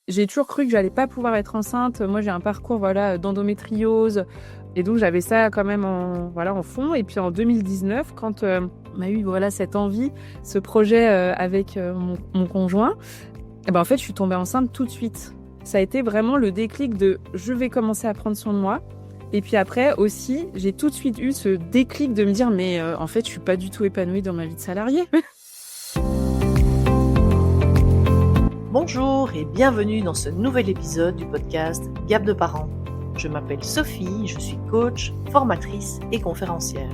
J'ai toujours cru que j'allais pas pouvoir être enceinte. Moi, j'ai un parcours, voilà, d'endométriose et donc j'avais ça quand même en fond. Et puis en 2019, quand on a eu, voilà, cette envie, ce projet avec mon conjoint, et ben en fait, je suis tombée enceinte tout de suite. Ça a été vraiment le déclic de je vais commencer à prendre soin de moi. Et puis après aussi, j'ai tout de suite eu ce déclic de me dire mais en fait, je suis pas du tout épanouie dans ma vie de salariée. Bonjour et bienvenue dans ce nouvel épisode du podcast Gap de parents. Je m'appelle Sophie, je suis coach, formatrice et conférencière.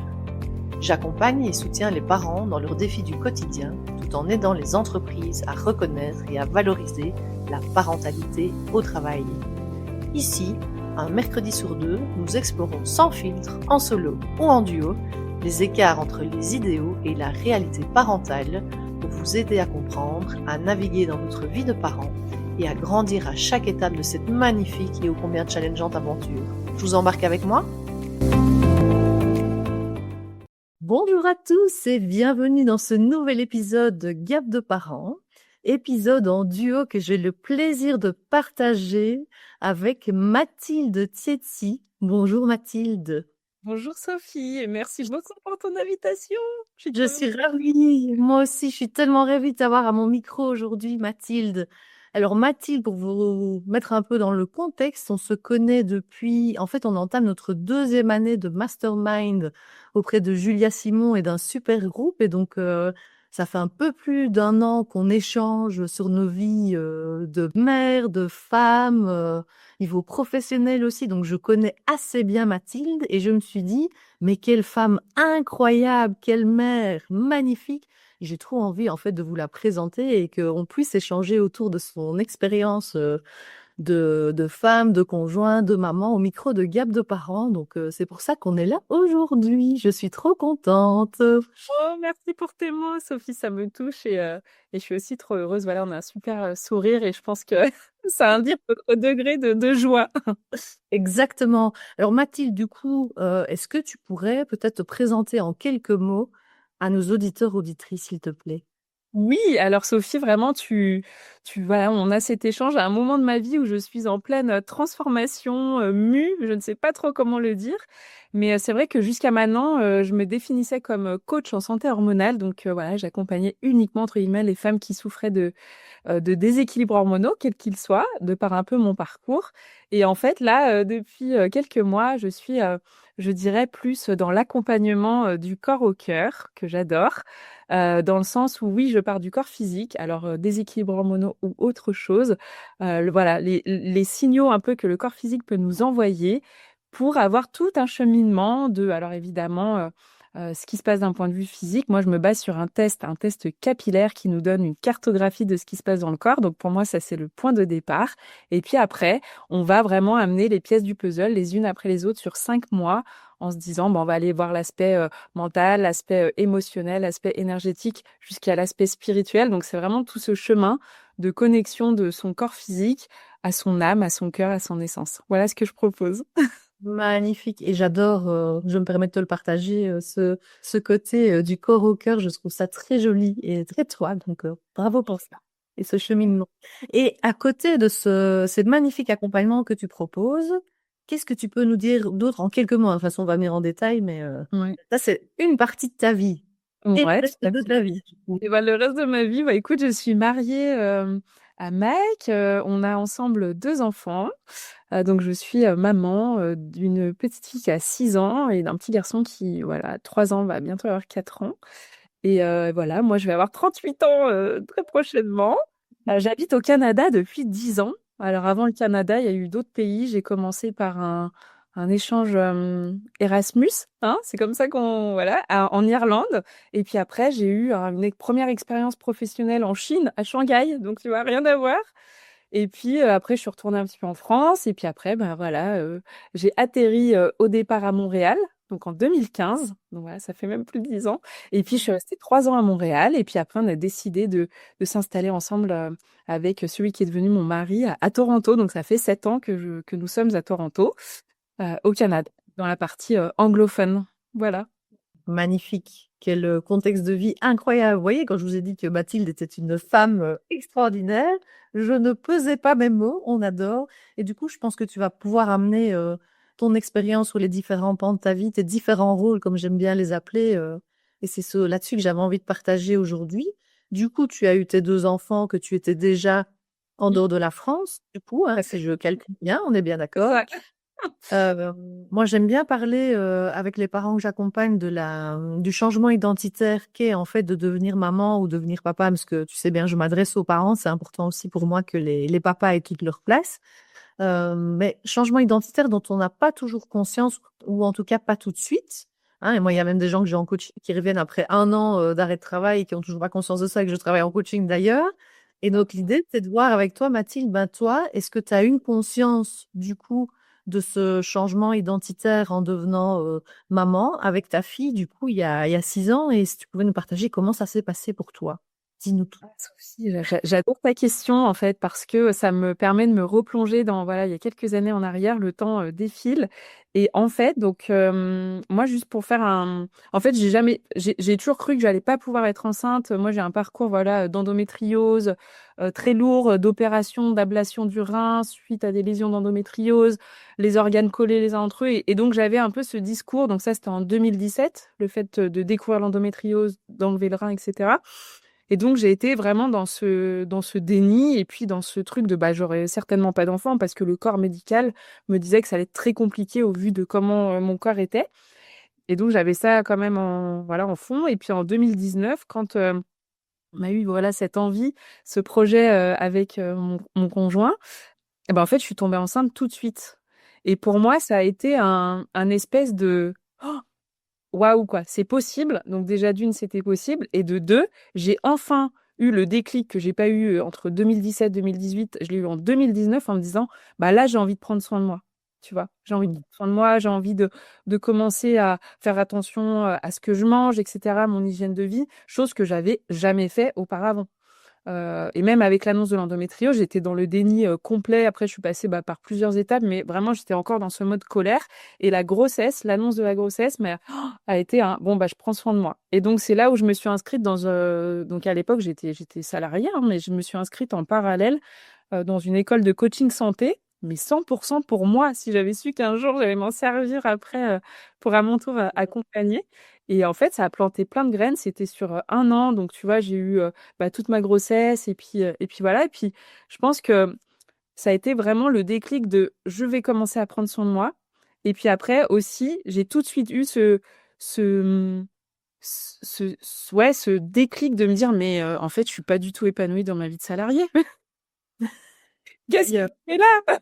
J'accompagne et soutiens les parents dans leurs défis du quotidien tout en aidant les entreprises à reconnaître et à valoriser la parentalité au travail. Ici, un mercredi sur deux, nous explorons sans filtre, en solo ou en duo, les écarts entre les idéaux et la réalité parentale pour vous aider à comprendre, à naviguer dans notre vie de parents et à grandir à chaque étape de cette magnifique et ô combien challengeante aventure. Je vous embarque avec moi? Bonjour à tous et bienvenue dans ce nouvel épisode de Gap de parents, épisode en duo que j'ai le plaisir de partager avec Mathilde Tietzi. Bonjour Mathilde. Bonjour Sophie, et merci beaucoup pour ton invitation. Je suis ravie, moi aussi, je suis tellement ravie de t'avoir à mon micro aujourd'hui, Mathilde. Alors Mathilde, pour vous mettre un peu dans le contexte, on se connaît depuis, en fait, on entame notre 2e année de mastermind auprès de Julia Simon et d'un super groupe. Et donc, ça fait un peu plus d'1 an qu'on échange sur nos vies de mère, de femme, niveau professionnel aussi. Donc, je connais assez bien Mathilde et je me suis dit, mais quelle femme incroyable, quelle mère magnifique. Et j'ai trop envie, en fait, de vous la présenter et qu'on puisse échanger autour de son expérience de femme, de conjoint, de maman au micro de Gap de parents. Donc, c'est pour ça qu'on est là aujourd'hui. Je suis trop contente. Oh, merci pour tes mots, Sophie, ça me touche et je suis aussi trop heureuse. Voilà, on a un super sourire et je pense que ça indique notre degré de joie. Exactement. Alors, Mathilde, du coup, est-ce que tu pourrais peut-être te présenter en quelques mots à nos auditeurs, auditrices, s'il te plaît? Oui, alors Sophie, vraiment, voilà, on a cet échange à un moment de ma vie où je suis en pleine transformation, mue, je ne sais pas trop comment le dire, mais c'est vrai que jusqu'à maintenant, je me définissais comme coach en santé hormonale, donc voilà, j'accompagnais uniquement, entre guillemets, les femmes qui souffraient de déséquilibres hormonaux, quels qu'ils soient, de par un peu mon parcours. Et en fait, là, depuis quelques mois, je suis, je dirais, plus dans l'accompagnement du corps au cœur, que j'adore, dans le sens où oui, je pars du corps physique, alors déséquilibres hormonaux ou autre chose, voilà, les signaux un peu que le corps physique peut nous envoyer pour avoir tout un cheminement alors évidemment, ce qui se passe d'un point de vue physique. Moi, je me base sur un test capillaire qui nous donne une cartographie de ce qui se passe dans le corps. Donc, pour moi, ça, c'est le point de départ. Et puis après, on va vraiment amener les pièces du puzzle les unes après les autres sur 5 mois en se disant, bon, on va aller voir l'aspect mental, l'aspect émotionnel, l'aspect énergétique, jusqu'à l'aspect spirituel. Donc, c'est vraiment tout ce chemin de connexion de son corps physique à son âme, à son cœur, à son essence. Voilà ce que je propose. Magnifique. Et j'adore, je me permets de te le partager, ce côté du corps au cœur. Je trouve ça très joli et très toi. Donc, bravo pour ça et ce cheminement. Et à côté de ces magnifiques accompagnements que tu proposes, qu'est-ce que tu peux nous dire d'autre en quelques mots? De toute façon, on va venir en détail, mais Ouais. ça, c'est une partie de ta vie. Et le Ouais, tout reste à de fait. ta vie, du coup. Et bah, le reste de ma vie, bah, écoute, je suis mariée à Mike. On a ensemble 2 enfants. Donc, je suis maman d'une petite fille qui a 6 ans et d'un petit garçon qui, voilà, a 3 ans, va bientôt avoir 4 ans. Et voilà, moi, je vais avoir 38 ans très prochainement. J'habite au Canada depuis 10 ans. Alors, avant le Canada, il y a eu d'autres pays. J'ai commencé par un échange Erasmus, hein, c'est comme ça voilà, en Irlande. Et puis après, j'ai eu une première expérience professionnelle en Chine, à Shanghai. Donc, tu vois, rien à voir. Et puis après, je suis retournée un petit peu en France. Et puis après, ben voilà, j'ai atterri au départ à Montréal, donc en 2015. Donc voilà, ça fait même plus de 10 ans. Et puis, je suis restée 3 ans à Montréal. Et puis après, on a décidé de s'installer ensemble avec celui qui est devenu mon mari à Toronto. Donc ça fait 7 ans que nous sommes à Toronto, au Canada, dans la partie anglophone. Voilà. magnifique. Quel contexte de vie incroyable. Vous voyez, quand je vous ai dit que Mathilde était une femme extraordinaire, je ne pesais pas mes mots, on adore. Et du coup, je pense que tu vas pouvoir amener ton expérience sur les différents pans de ta vie, tes différents rôles, comme j'aime bien les appeler. Et c'est là-dessus que j'avais envie de partager aujourd'hui. Du coup, tu as eu tes 2 enfants que tu étais déjà en Mmh. dehors de la France, du coup, hein, si je calcule bien, on est bien C'est d'accord. ça. Heu, moi, j'aime bien parler, avec les parents que j'accompagne du changement identitaire qu'est, en fait, de devenir maman ou devenir papa, parce que tu sais bien, je m'adresse aux parents. C'est important aussi pour moi que les papas aient toute leur place. Mais changement identitaire dont on n'a pas toujours conscience ou en tout cas pas tout de suite, hein. Et moi, il y a même des gens que j'ai en coaching qui reviennent après 1 an, d'arrêt de travail et qui ont toujours pas conscience de ça et que je travaille en coaching d'ailleurs. Et donc l'idée, c'est de voir avec toi, Mathilde, ben, toi, est-ce que tu as une conscience, du coup, de ce changement identitaire en devenant, maman avec ta fille, du coup, il y a 6 ans? Et si tu pouvais nous partager comment ça s'est passé pour toi? Dis-nous tout. Pas de souci, j'adore ta question en fait parce que ça me permet de me replonger dans voilà, il y a quelques années en arrière, le temps, défile et en fait donc moi juste pour faire un en fait, j'ai toujours cru que j'allais pas pouvoir être enceinte. Moi, j'ai un parcours voilà, d'endométriose, très lourd, d'opérations d'ablation du rein suite à des lésions d'endométriose, les organes collés les uns entre eux et donc j'avais un peu ce discours donc ça, c'était en 2017, le fait, de découvrir l'endométriose, d'enlever le rein et cetera. Et donc, j'ai été vraiment dans ce déni et puis dans ce truc de bah, j'aurais certainement pas d'enfant parce que le corps médical me disait que ça allait être très compliqué au vu de comment mon corps était. Et donc, j'avais ça quand même voilà, en fond. Et puis en 2019, quand on a eu voilà, cette envie, ce projet avec mon conjoint, eh ben, en fait, je suis tombée enceinte tout de suite. Et pour moi, ça a été un espèce de oh, waouh, quoi, c'est possible. Donc déjà d'une, c'était possible et de deux, j'ai enfin eu le déclic que j'ai pas eu entre 2017 2018, je l'ai eu en 2019 en me disant bah là, j'ai envie de prendre soin de moi. Tu vois, j'ai envie de Mmh. prendre soin de moi, j'ai envie de commencer à faire attention à ce que je mange, etc., mon hygiène de vie, chose que j'avais jamais fait auparavant. Et même avec l'annonce de l'endométriose, j'étais dans le déni complet. Après, je suis passée bah, par plusieurs étapes, mais vraiment, j'étais encore dans ce mode colère. Et la grossesse, l'annonce de la grossesse, mais, a été un bon, bah, je prends soin de moi. Et donc, c'est là où je me suis inscrite dans. Donc, à l'époque, j'étais salariée, hein, mais je me suis inscrite en parallèle dans une école de coaching santé, mais 100% pour moi. Si j'avais su qu'un jour, j'allais m'en servir après pour à mon tour accompagner. Et en fait, ça a planté plein de graines. C'était sur 1 an. Donc, tu vois, j'ai eu bah, toute ma grossesse. Et puis voilà. Et puis, je pense que ça a été vraiment le déclic de je vais commencer à prendre soin de moi. Et puis après aussi, j'ai tout de suite eu ce, ouais, ce déclic de me dire, mais en fait, je suis pas du tout épanouie dans ma vie de salariée. Qu'est-ce D'ailleurs. que je fais là?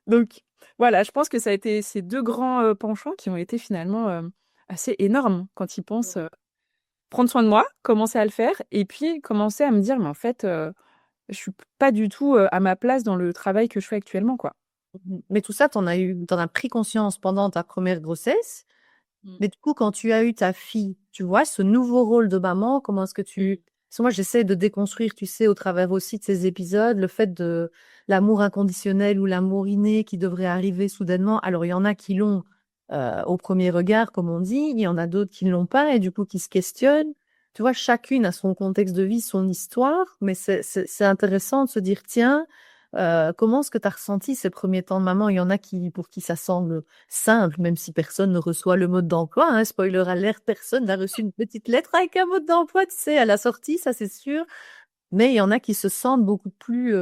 Donc voilà, je pense que ça a été ces 2 grands, penchants qui ont été finalement, assez énormes quand ils pensent, prendre soin de moi, commencer à le faire et puis commencer à me dire: «Mais en fait, je suis pas du tout, à ma place dans le travail que je fais actuellement, quoi». Mais tout ça, tu as pris conscience pendant ta première grossesse. Mmh. Mais du coup, quand tu as eu ta fille, tu vois, ce nouveau rôle de maman, comment est-ce que Mmh. parce que moi, j'essaie de déconstruire, tu sais, au travers aussi de ces épisodes, le fait de l'amour inconditionnel ou l'amour inné qui devrait arriver soudainement. Alors, il y en a qui l'ont au premier regard, comme on dit, il y en a d'autres qui ne l'ont pas et du coup qui se questionnent. Tu vois, chacune a son contexte de vie, son histoire, mais c'est intéressant de se dire, tiens, comment est-ce que tu as ressenti ces premiers temps de maman? Il y en a pour qui ça semble simple, même si personne ne reçoit le mode d'emploi, hein. Spoiler alert, personne n'a reçu une petite lettre avec un mode d'emploi, tu sais, à la sortie, ça c'est sûr. Mais il y en a qui se sentent beaucoup plus,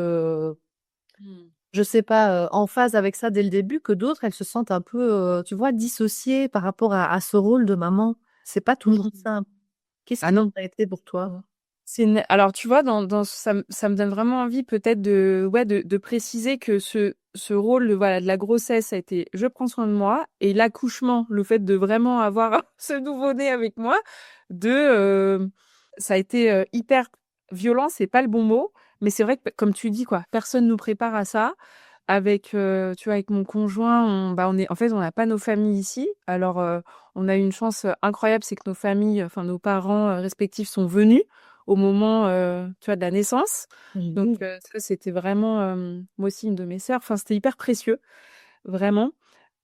Mmh. je sais pas, en phase avec ça dès le début, que d'autres, elles se sentent un peu, tu vois, dissociées par rapport à ce rôle de maman. C'est pas Mmh toujours mh. simple. Qu'est-ce Ah qui non. ça a été pour toi? C'est une alors tu vois dans ça me donne vraiment envie peut-être de ouais de préciser que ce rôle de voilà de la grossesse a été je prends soin de moi et l'accouchement, le fait de vraiment avoir ce nouveau-né avec moi, ça a été, hyper violent, c'est pas le bon mot, mais c'est vrai que comme tu dis quoi, personne nous prépare à ça. Avec, tu vois, avec mon conjoint, on est en fait, on n'a pas nos familles ici. Alors, on a eu une chance, incroyable, c'est que nos familles, enfin nos parents, respectifs sont venus au moment, tu vois, de la naissance. Donc, Mmh. ça, c'était vraiment, moi aussi, une de mes sœurs. Enfin, c'était hyper précieux, vraiment.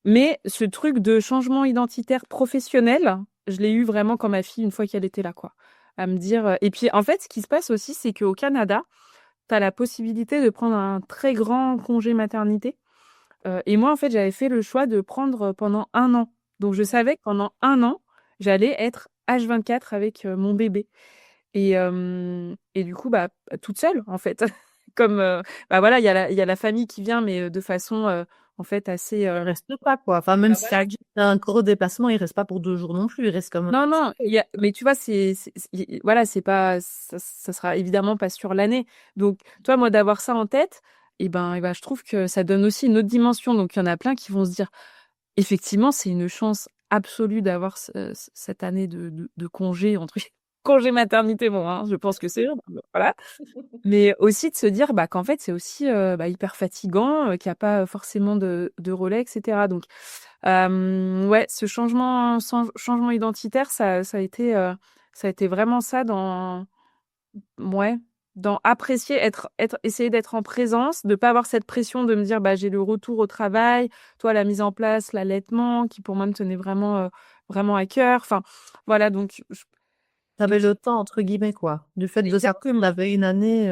Mais ce truc de changement identitaire professionnel, je l'ai eu vraiment comme ma fille une fois qu'elle était là, quoi. À me dire, et puis, en fait, ce qui se passe aussi, c'est qu'au Canada, tu as la possibilité de prendre un très grand congé maternité. Et moi, en fait, j'avais fait le choix de prendre pendant 1 an. Donc, je savais que pendant 1 an, j'allais être H24 avec mon bébé. Et du coup, bah, toute seule, en fait. Comme, bah voilà, il y a la famille qui vient, mais de façon, en fait, assez. Il reste pas, quoi. Enfin, même Bah si voilà. c'est un gros déplacement, il reste pas pour 2 jours non plus. Il reste comme. Non, non, mais tu vois, voilà, c'est pas, ça sera évidemment pas sur l'année. Donc, toi, moi, d'avoir ça en tête, et ben, je trouve que ça donne aussi une autre dimension. Donc, il y en a plein qui vont se dire, effectivement, c'est une chance absolue d'avoir cette année de congé, entre congé maternité, bon, hein, je pense que c'est, voilà. Mais aussi de se dire bah, qu'en fait, c'est aussi bah, hyper fatigant, qu'il n'y a pas forcément de relais, etc. Donc, ouais, ce changement identitaire, ça a été vraiment ça ouais, dans apprécier, essayer d'être en présence, de pas avoir cette pression de me dire, bah, j'ai le retour au travail, toi, la mise en place, l'allaitement, qui pour moi me tenait vraiment à cœur. Enfin, voilà, donc, et T'avais puis, le temps, entre guillemets, quoi. Du fait de ça, on exactement. avait une année,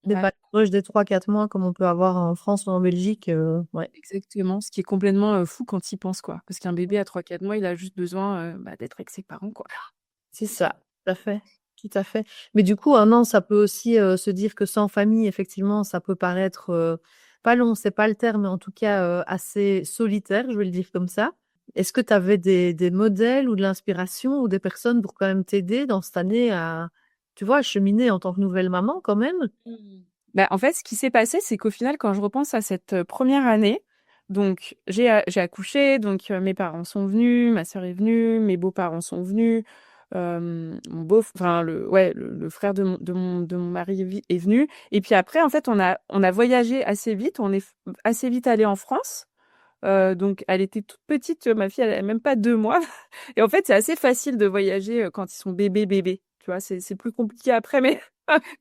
des Ouais. rush des 3-4 mois comme on peut avoir en France ou en Belgique. Ouais, Exactement, ce qui est complètement fou quand il pense, quoi. Parce qu'un bébé à 3-4 mois, il a juste besoin bah, d'être avec ses parents, quoi. c'est ça. Tout à fait. Tout à fait. Mais du coup, 1 an, ça peut aussi se dire que sans famille, effectivement, ça peut paraître pas long, c'est pas le terme, mais en tout cas assez solitaire, je vais le dire comme ça. Est-ce que tu avais des modèles ou de l'inspiration ou des personnes pour quand même t'aider dans cette année à, tu vois, cheminer en tant que nouvelle maman quand même? Bah, en fait, ce qui s'est passé, c'est qu'au final, quand je repense à cette première année, donc j'ai accouché, donc mes parents sont venus, ma sœur est venue, mes beaux-parents sont venus, enfin le frère de mon mari est venu. Et puis après, en fait, on a voyagé assez vite, on est assez vite allé en France. Donc elle était toute petite, ma fille, elle a même pas 2 mois. Et en fait, c'est assez facile de voyager quand ils sont bébés. Tu vois, c'est plus compliqué après, mais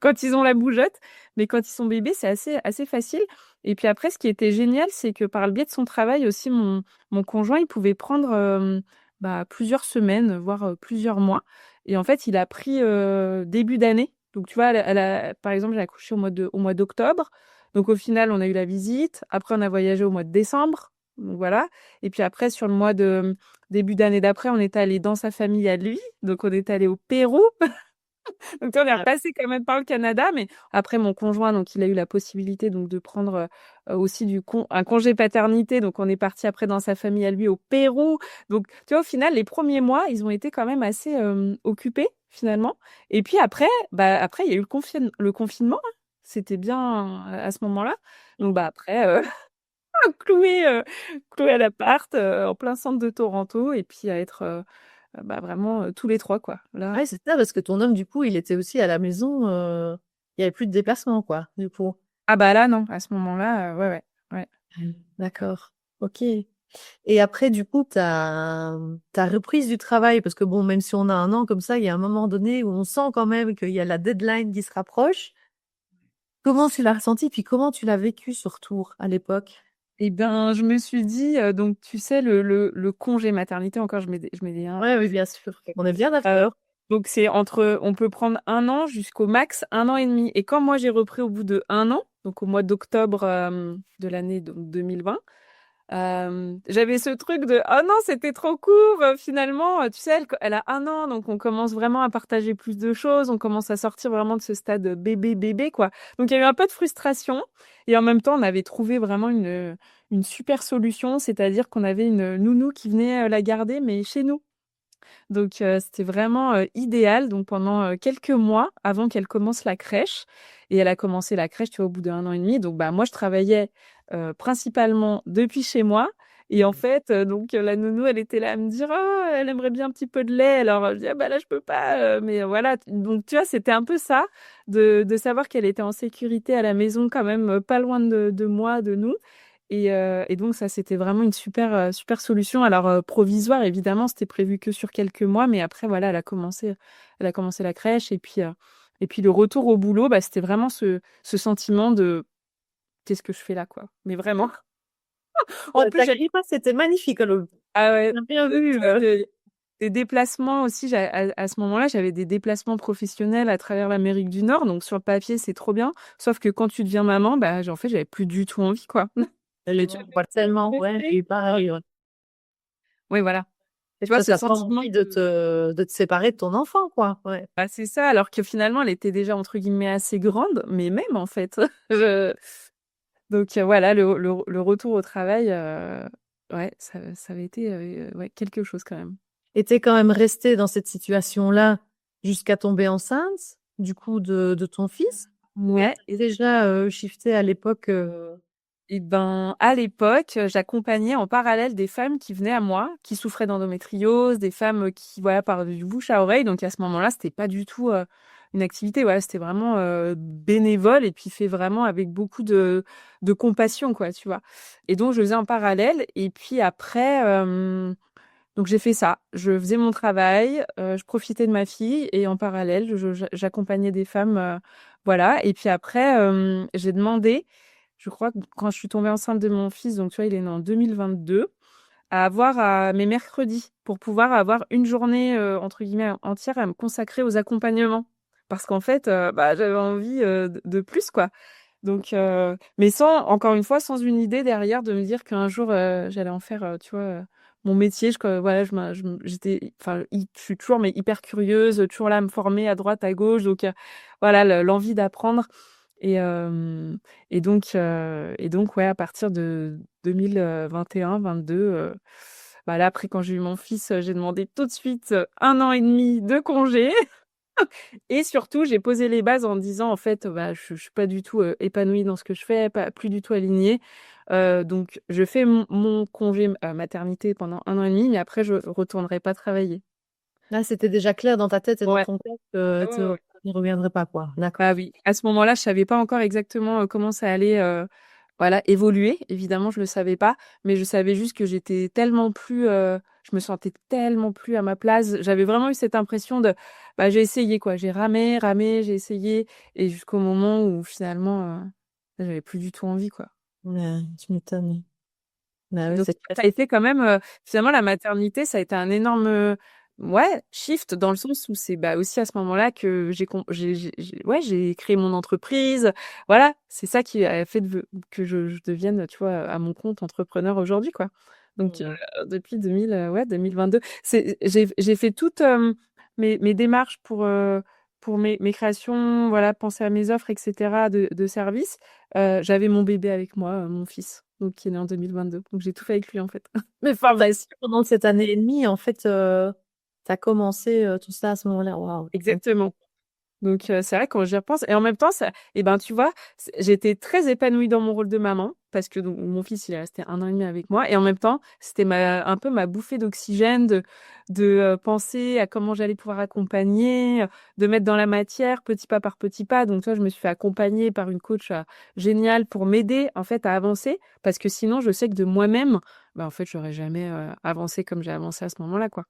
quand ils ont la bougeotte. Mais quand ils sont bébés, c'est assez facile. Et puis après, ce qui était génial, c'est que par le biais de son travail aussi, mon conjoint, il pouvait prendre bah, plusieurs semaines, voire plusieurs mois. Et en fait, il a pris début d'année. Donc tu vois, par exemple, j'ai accouché au mois d'octobre. Donc au final, on a eu la visite. Après, on a voyagé au mois de décembre. Donc voilà. Et puis après, sur le mois de début d'année d'après, on est allé dans sa famille à lui. Donc on est allé au Pérou. Donc on est Ah, repassé quand même par le Canada. Mais après, mon conjoint, donc il a eu la possibilité donc de prendre aussi un congé paternité. Donc on est parti après dans sa famille à lui au Pérou. Donc tu vois, au final, les premiers mois, ils ont été quand même assez occupés finalement. Et puis après, après, il y a eu le confinement, hein. C'était bien à ce moment-là. Donc après, cloué, cloué à l'appart, en plein centre de Toronto et puis à être, bah, vraiment, tous les 3 quoi. Là ouais, c'est ça, parce que ton homme, du coup, il était aussi à la maison. Il y avait plus de déplacement, quoi, du coup. ah bah, là non, à ce moment-là, ouais, ouais, ouais. D'accord. Ok. Et après, du coup, ta reprise du travail, parce que bon, même si on a 1 an comme ça, il y a un moment donné où on sent quand même qu'il y a la deadline qui se rapproche. Comment tu l'as ressenti, puis comment tu l'as vécu surtout à l'époque? Et ben, je me suis dit, donc tu sais le congé maternité encore je mets des Ouais, oui, bien sûr. On est bien d'accord. donc c'est on peut prendre 1 an jusqu'au max 1 an et demi. Et quand moi j'ai repris au bout de 1 an, donc au mois d'octobre, de l'année donc 2020. J'avais ce truc de oh non, c'était trop court. Finalement, tu sais, elle a 1 an, donc on commence vraiment à partager plus de choses. On commence à sortir vraiment de ce stade bébé, quoi. Donc il y a eu un peu de frustration. Et en même temps, on avait trouvé vraiment une super solution, c'est-à-dire qu'on avait une nounou qui venait la garder, mais chez nous. Donc, c'était vraiment, idéal. Donc pendant, quelques mois avant qu'elle commence la crèche. Et elle a commencé la crèche, tu vois, au bout d'1 an et demi. Donc, bah, moi, je travaillais, principalement depuis chez moi. Et en fait, donc, la nounou, elle était là à me dire: «Oh, elle aimerait bien un petit peu de lait». Alors, je dis: «Ah bah, là, je peux pas, mais voilà». Donc, tu vois, c'était un peu ça, de savoir qu'elle était en sécurité à la maison quand même, pas loin de moi, de nous. Et donc ça, c'était vraiment une super solution. Alors, provisoire évidemment, c'était prévu que sur quelques mois, mais après voilà, elle a commencé la crèche et puis le retour au boulot, bah, c'était vraiment ce sentiment de: «Qu'est-ce que je fais là, quoi?» Mais vraiment. En plus, Ta grimace, c'était magnifique, alors. ah ouais, On a bien vu. des déplacements aussi. À ce moment-là, j'avais des déplacements professionnels à travers l'Amérique du Nord. Donc, sur le papier, c'est trop bien. Sauf que quand tu deviens maman, bah, en fait, j'avais plus du tout envie, quoi. Et tu vois tellement, ouais, et pareil, ouais. Oui, voilà. Et Tu vois, toi, ce t'as pas sentiment envie de te séparer de ton enfant, quoi. Ouais. bah, c'est ça, alors que finalement, elle était déjà, entre guillemets, assez grande, mais même, en fait. Je- Donc, voilà, le retour au travail, ouais, ça avait été ouais, quelque chose quand même. Et t'es quand même restée dans cette situation-là jusqu'à tomber enceinte, du coup, de ton fils? Ou Ouais. t'avais déjà shifté à l'époque Et ben, à l'époque, j'accompagnais en parallèle des femmes qui venaient à moi, qui souffraient d'endométriose, des femmes qui, voilà, par du bouche à oreille. Donc, à ce moment-là, c'était pas du tout une activité, ouais, c'était vraiment bénévole et puis fait vraiment avec beaucoup de compassion, quoi, tu vois. Et donc, je faisais en parallèle. Et puis après, donc j'ai fait ça. Je faisais mon travail, je profitais de ma fille et en parallèle, j'accompagnais des femmes, voilà. Et puis après, j'ai demandé, je crois que quand je suis tombée enceinte de mon fils, donc tu vois, il est né en 2022, à avoir mes mercredis pour pouvoir avoir une journée, entre guillemets, entière à me consacrer aux accompagnements. Parce qu'en fait, bah, j'avais envie de plus, quoi. Donc, mais sans, encore une fois, sans une idée derrière de me dire qu'un jour, j'allais en faire, tu vois, mon métier. Voilà, j'étais, enfin, je suis toujours, mais hyper curieuse, toujours là à me former à droite, à gauche. Donc, voilà, l'envie d'apprendre. Et, euh, et donc, ouais, à partir de 2021-22, bah là, après, quand j'ai eu mon fils, j'ai demandé tout de suite 1 an et demi de congé. Et surtout, j'ai posé les bases en disant, en fait, bah, je suis pas du tout épanouie dans ce que je fais, plus du tout alignée. Donc, je fais mon congé maternité pendant 1 an et demi, mais après, je retournerai pas travailler. là, c'était déjà clair dans ta tête et dans Ouais. ton cœur Ah que ouais, tu ouais. n'y reviendrais pas, quoi. D'accord. Bah oui. À ce moment-là, je savais pas encore exactement comment ça allait, voilà, évoluer. Évidemment, je le savais pas, mais je savais juste que j'étais tellement plus, je me sentais tellement plus à ma place. J'avais vraiment eu cette impression de, bah, j'ai essayé quoi, j'ai ramé, ramé, j'ai essayé, et jusqu'au moment où finalement, j'avais plus du tout envie quoi. Ouais, tu m'étonnes. Bah Et oui, donc, c'est clair. ça a été quand même, finalement, la maternité, ça a été un énorme, ouais, shift dans le sens où c'est bah, aussi à ce moment-là que ouais, j'ai créé mon entreprise. Voilà, c'est ça qui a fait que je devienne, tu vois, à mon compte entrepreneur aujourd'hui, quoi. Donc, Mm. depuis 2000, ouais, 2022, j'ai fait toutes mes démarches pour mes créations, voilà, penser à mes offres, etc., de services. J'avais mon bébé avec moi, mon fils, donc qui est né en 2022. Donc j'ai tout fait avec lui en fait. Mes formations. Pendant cette année et demie, en fait, tu as commencé tout ça à ce moment-là. Waouh. Exactement. Donc c'est vrai quand j'y repense et en même temps ça et ben tu vois, j'étais très épanouie dans mon rôle de maman parce que donc mon fils il est resté 1 an et demi avec moi et en même temps, c'était un peu ma bouffée d'oxygène de penser à comment j'allais pouvoir accompagner, de mettre dans la matière petit pas par petit pas. Donc toi, je me suis fait accompagner par une coach géniale pour m'aider en fait à avancer parce que sinon je sais que de moi-même, bah en fait, j'aurais jamais avancé comme j'ai avancé à ce moment-là quoi.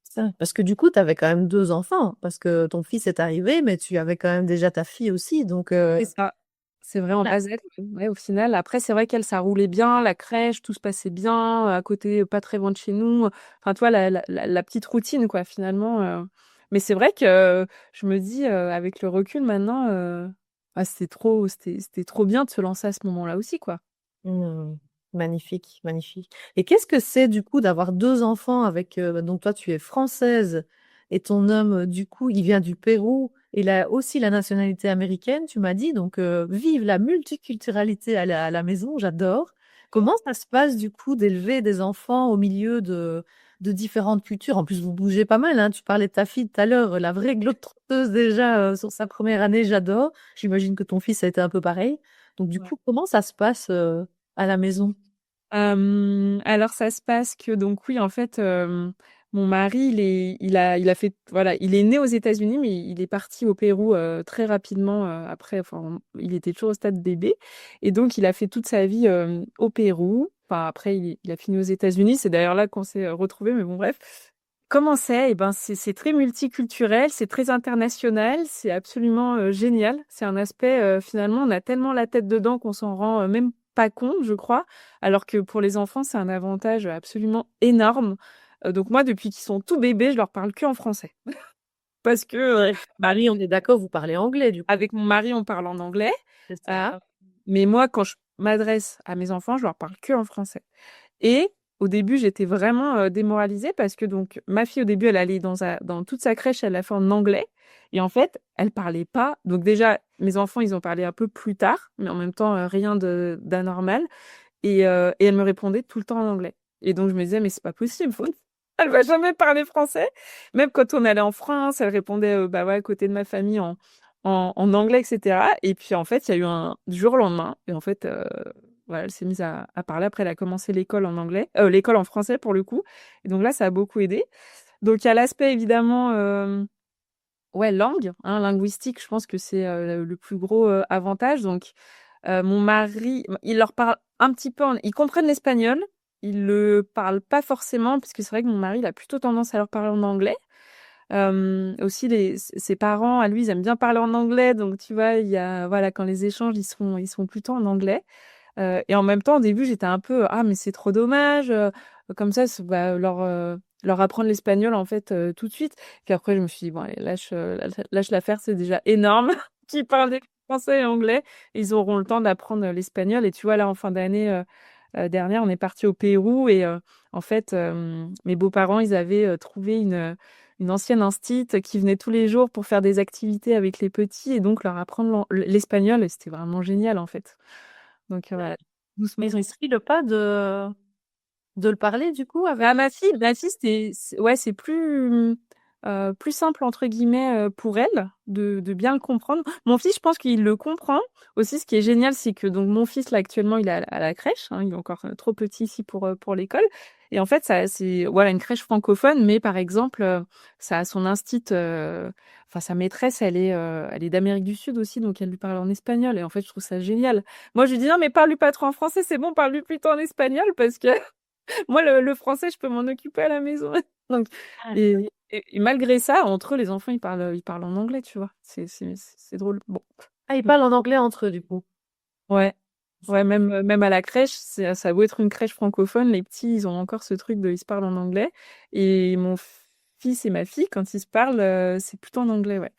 Ça. Parce que du coup, tu avais quand même deux enfants, parce que ton fils est arrivé, mais tu avais quand même déjà ta fille aussi. Donc, C'est ça. C'est vrai, en là, bas âge, ouais, au final. Après, c'est vrai qu'elle, ça roulait bien, la crèche, tout se passait bien, à côté, pas très loin de chez nous. Enfin, toi, la petite routine, quoi, finalement. Mais c'est vrai que je me dis, avec le recul maintenant, ah, c'était trop bien de se lancer à ce moment-là aussi, quoi. hmm, magnifique, magnifique. Et qu'est-ce que c'est du coup d'avoir deux enfants avec, donc toi, tu es française et ton homme, du coup, il vient du Pérou. Il a aussi la nationalité américaine, tu m'as dit. Donc, vive la multiculturalité à la maison, j'adore. Comment ça se passe du coup d'élever des enfants au milieu de différentes cultures? En plus, vous bougez pas mal, hein. Tu parlais de ta fille tout à l'heure, la vraie globe-trotteuse déjà sur sa première année, j'adore. J'imagine que ton fils a été un peu pareil. Donc, du Ouais. coup, comment ça se passe à la maison? Alors ça se passe que donc oui en fait mon mari il a fait voilà il est né aux États-Unis mais il est parti au Pérou très rapidement après enfin il était toujours au stade bébé et donc il a fait toute sa vie au Pérou enfin après il a fini aux États-Unis c'est d'ailleurs là qu'on s'est retrouvés mais bon bref comment c'est eh ben c'est très multiculturel c'est très international c'est absolument génial c'est un aspect finalement on a tellement la tête dedans qu'on s'en rend même pas compte je crois alors que pour les enfants, c'est un avantage absolument énorme. Donc moi, depuis qu'ils sont tout bébés, je leur parle que en français. Parce que Ouais. Marie, on est d'accord, vous parlez anglais, du coup. avec mon mari, on parle en anglais. C'est Voilà. ça. Mais moi, quand je m'adresse à mes enfants, je leur parle que en français. Et au début, j'étais vraiment démoralisée parce que donc ma fille, au début, elle allait dans toute sa crèche, elle l'a fait en anglais. Et en fait, elle parlait pas. Donc déjà, mes enfants, ils ont parlé un peu plus tard, mais en même temps, rien d'anormal. Et elle me répondait tout le temps en anglais. Et donc, je me disais, mais c'est pas possible. Elle va jamais parler français. Même quand on allait en France, elle répondait, bah ouais, à côté de ma famille en anglais, etc. Et puis, en fait, il y a eu du jour au lendemain. Et en fait, voilà, elle s'est mise à parler. Après, elle a commencé l'école en anglais, l'école en français pour le coup. Et donc là, ça a beaucoup aidé. Donc, il y a l'aspect évidemment, ouais, langue, hein, linguistique. Je pense que c'est le plus gros avantage. Donc, mon mari, il leur parle un petit peu, ils comprennent l'espagnol, ils le parlent pas forcément, parce que c'est vrai que mon mari, il a plutôt tendance à leur parler en anglais. Aussi, ses parents, à lui, ils aiment bien parler en anglais, donc tu vois, voilà, quand les échanges, ils sont plutôt en anglais. Et en même temps, au début, j'étais un peu, ah, mais c'est trop dommage, comme ça, leur apprendre l'espagnol, en fait, tout de suite. Puis après, je me suis dit, bon, allez, lâche l'affaire, c'est déjà énorme qu'ils parlent français et anglais. Ils auront le temps d'apprendre l'espagnol. Et tu vois, là, en fin d'année dernière, on est parti au Pérou et en fait, mes beaux-parents, ils avaient trouvé une ancienne instite qui venait tous les jours pour faire des activités avec les petits et donc leur apprendre l'espagnol. Et c'était vraiment génial, en fait. Donc voilà, doucement. Mais ils ont pris le pas de le parler, du coup, avec. Ah, ma fille, ouais, c'est plus simple entre guillemets pour elle de bien le comprendre. Mon fils, je pense qu'il le comprend aussi. Ce qui est génial, c'est que donc mon fils là actuellement, il est à la crèche. Hein, il est encore trop petit ici pour l'école. Et en fait, ça, c'est voilà une crèche francophone, mais par exemple, ça a son enfin sa maîtresse, elle est d'Amérique du Sud aussi, donc elle lui parle en espagnol. Et en fait, je trouve ça génial. Moi, je lui dis non, mais parle-lui pas trop en français, c'est bon, parle-lui plutôt en espagnol parce que moi, le français, je peux m'en occuper à la maison. Donc, Ah, et malgré ça, entre eux, les enfants, ils parlent en anglais, tu vois. C'est drôle. Bon. ils parlent en anglais entre eux, du coup. Ouais. Ouais, même à la crèche, ça a beau être une crèche francophone, les petits, ils ont encore ce truc ils se parlent en anglais. Et mon fils et ma fille, quand ils se parlent, c'est plutôt en anglais, ouais.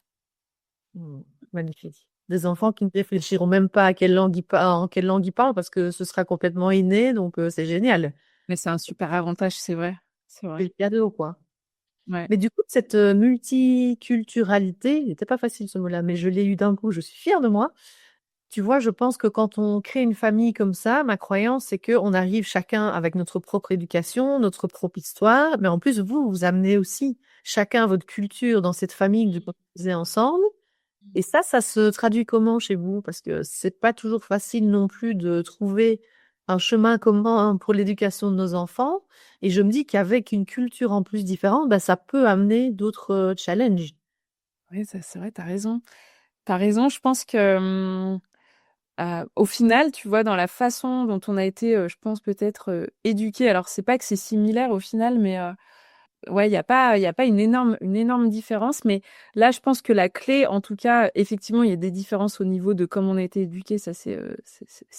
Magnifique. Des enfants qui ne réfléchiront même pas à quelle langue en quelle langue ils parlent parce que ce sera complètement inné, donc c'est génial. Mais c'est un super avantage, c'est vrai. C'est C'est vrai. le cadeau, quoi. Ouais. Mais du coup, cette multiculturalité, il n'était pas facile ce mot-là, mais je l'ai eu d'un coup, je suis fière de moi. Tu vois, je pense que quand on crée une famille comme ça, ma croyance, c'est qu'on arrive chacun avec notre propre éducation, notre propre histoire, mais en plus, vous amenez aussi chacun votre culture dans cette famille que vous construisez ensemble. Et ça se traduit comment chez vous? Parce que c'est pas toujours facile non plus de trouver un chemin commun pour l'éducation de nos enfants. Et je me dis qu'avec une culture en plus différente, bah, ça peut amener d'autres challenges. Oui, ça, c'est vrai, t'as raison. T'as raison, je pense que au final, tu vois, dans la façon dont on a été, je pense peut-être éduqués, alors c'est pas que c'est similaire au final, mais ouais, il y a pas une énorme différence, mais là, je pense que la clé, en tout cas, effectivement, il y a des différences au niveau de comment on a été éduqué, ça c'est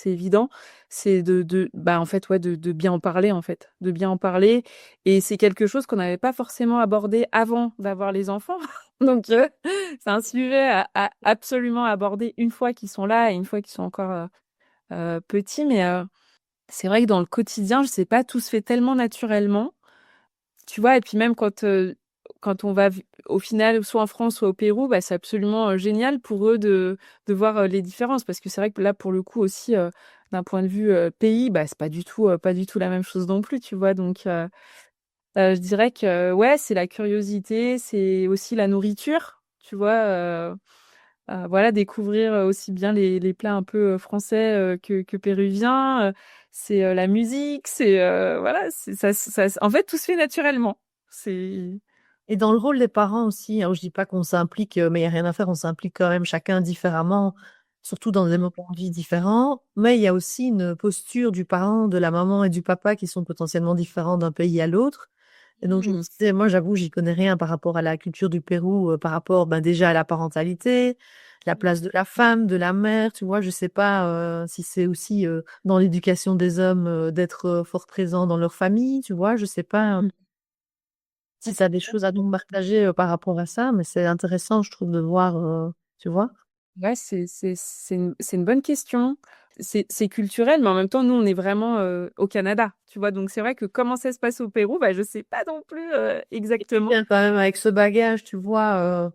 évident. C'est bah en fait, ouais, de bien en parler, en fait, de bien en parler, et c'est quelque chose qu'on n'avait pas forcément abordé avant d'avoir les enfants. Donc, c'est un sujet à absolument aborder une fois qu'ils sont là et une fois qu'ils sont encore petits, mais c'est vrai que dans le quotidien, je sais pas, tout se fait tellement naturellement. Tu vois, et puis même quand on va au final, soit en France, soit au Pérou, bah, c'est absolument génial pour eux de voir les différences. Parce que c'est vrai que là, pour le coup aussi, d'un point de vue pays, bah, c'est pas du tout la même chose non plus, tu vois. Donc, je dirais que, ouais, c'est la curiosité, c'est aussi la nourriture, tu vois. Voilà, découvrir aussi bien les plats un peu français que péruviens. C'est la musique, voilà, en fait, tout se fait naturellement. C'est Et dans le rôle des parents aussi, hein, je dis pas qu'on s'implique, mais il n'y a rien à faire, on s'implique quand même chacun différemment, surtout dans des moments de vie différents. Mais il y a aussi une posture du parent, de la maman et du papa qui sont potentiellement différents d'un pays à l'autre. Et donc, je me Hmm. disais, moi, j'avoue, j'y connais rien par rapport à la culture du Pérou, par rapport, ben, déjà à la parentalité, la place de la femme, de la mère, tu vois, je sais pas si c'est aussi dans l'éducation des hommes d'être fort présent dans leur famille, tu vois, je sais pas. si tu as des choses à nous partager par rapport à ça, mais c'est intéressant, je trouve, de voir, tu vois. Ouais, c'est une bonne question. C'est culturel, mais en même temps, nous, on est vraiment au Canada, tu vois. Donc, c'est vrai que comment ça se passe au Pérou, bah, je sais pas non plus Et tu exactement. viens quand même avec ce bagage, tu vois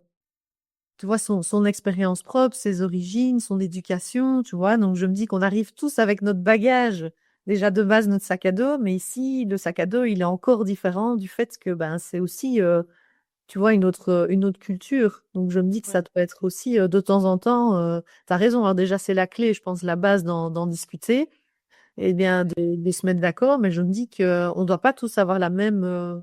son expérience propre, ses origines, son éducation, tu vois. Donc je me dis qu'on arrive tous avec notre bagage, déjà de base notre sac à dos, mais ici le sac à dos il est encore différent du fait que ben c'est aussi tu vois une autre culture. Donc je me dis que ça Ouais. doit être aussi de temps en temps. T'as raison. Alors déjà c'est la clé, je pense la base d'en discuter et bien de se mettre d'accord. Mais je me dis que on doit pas tous avoir la même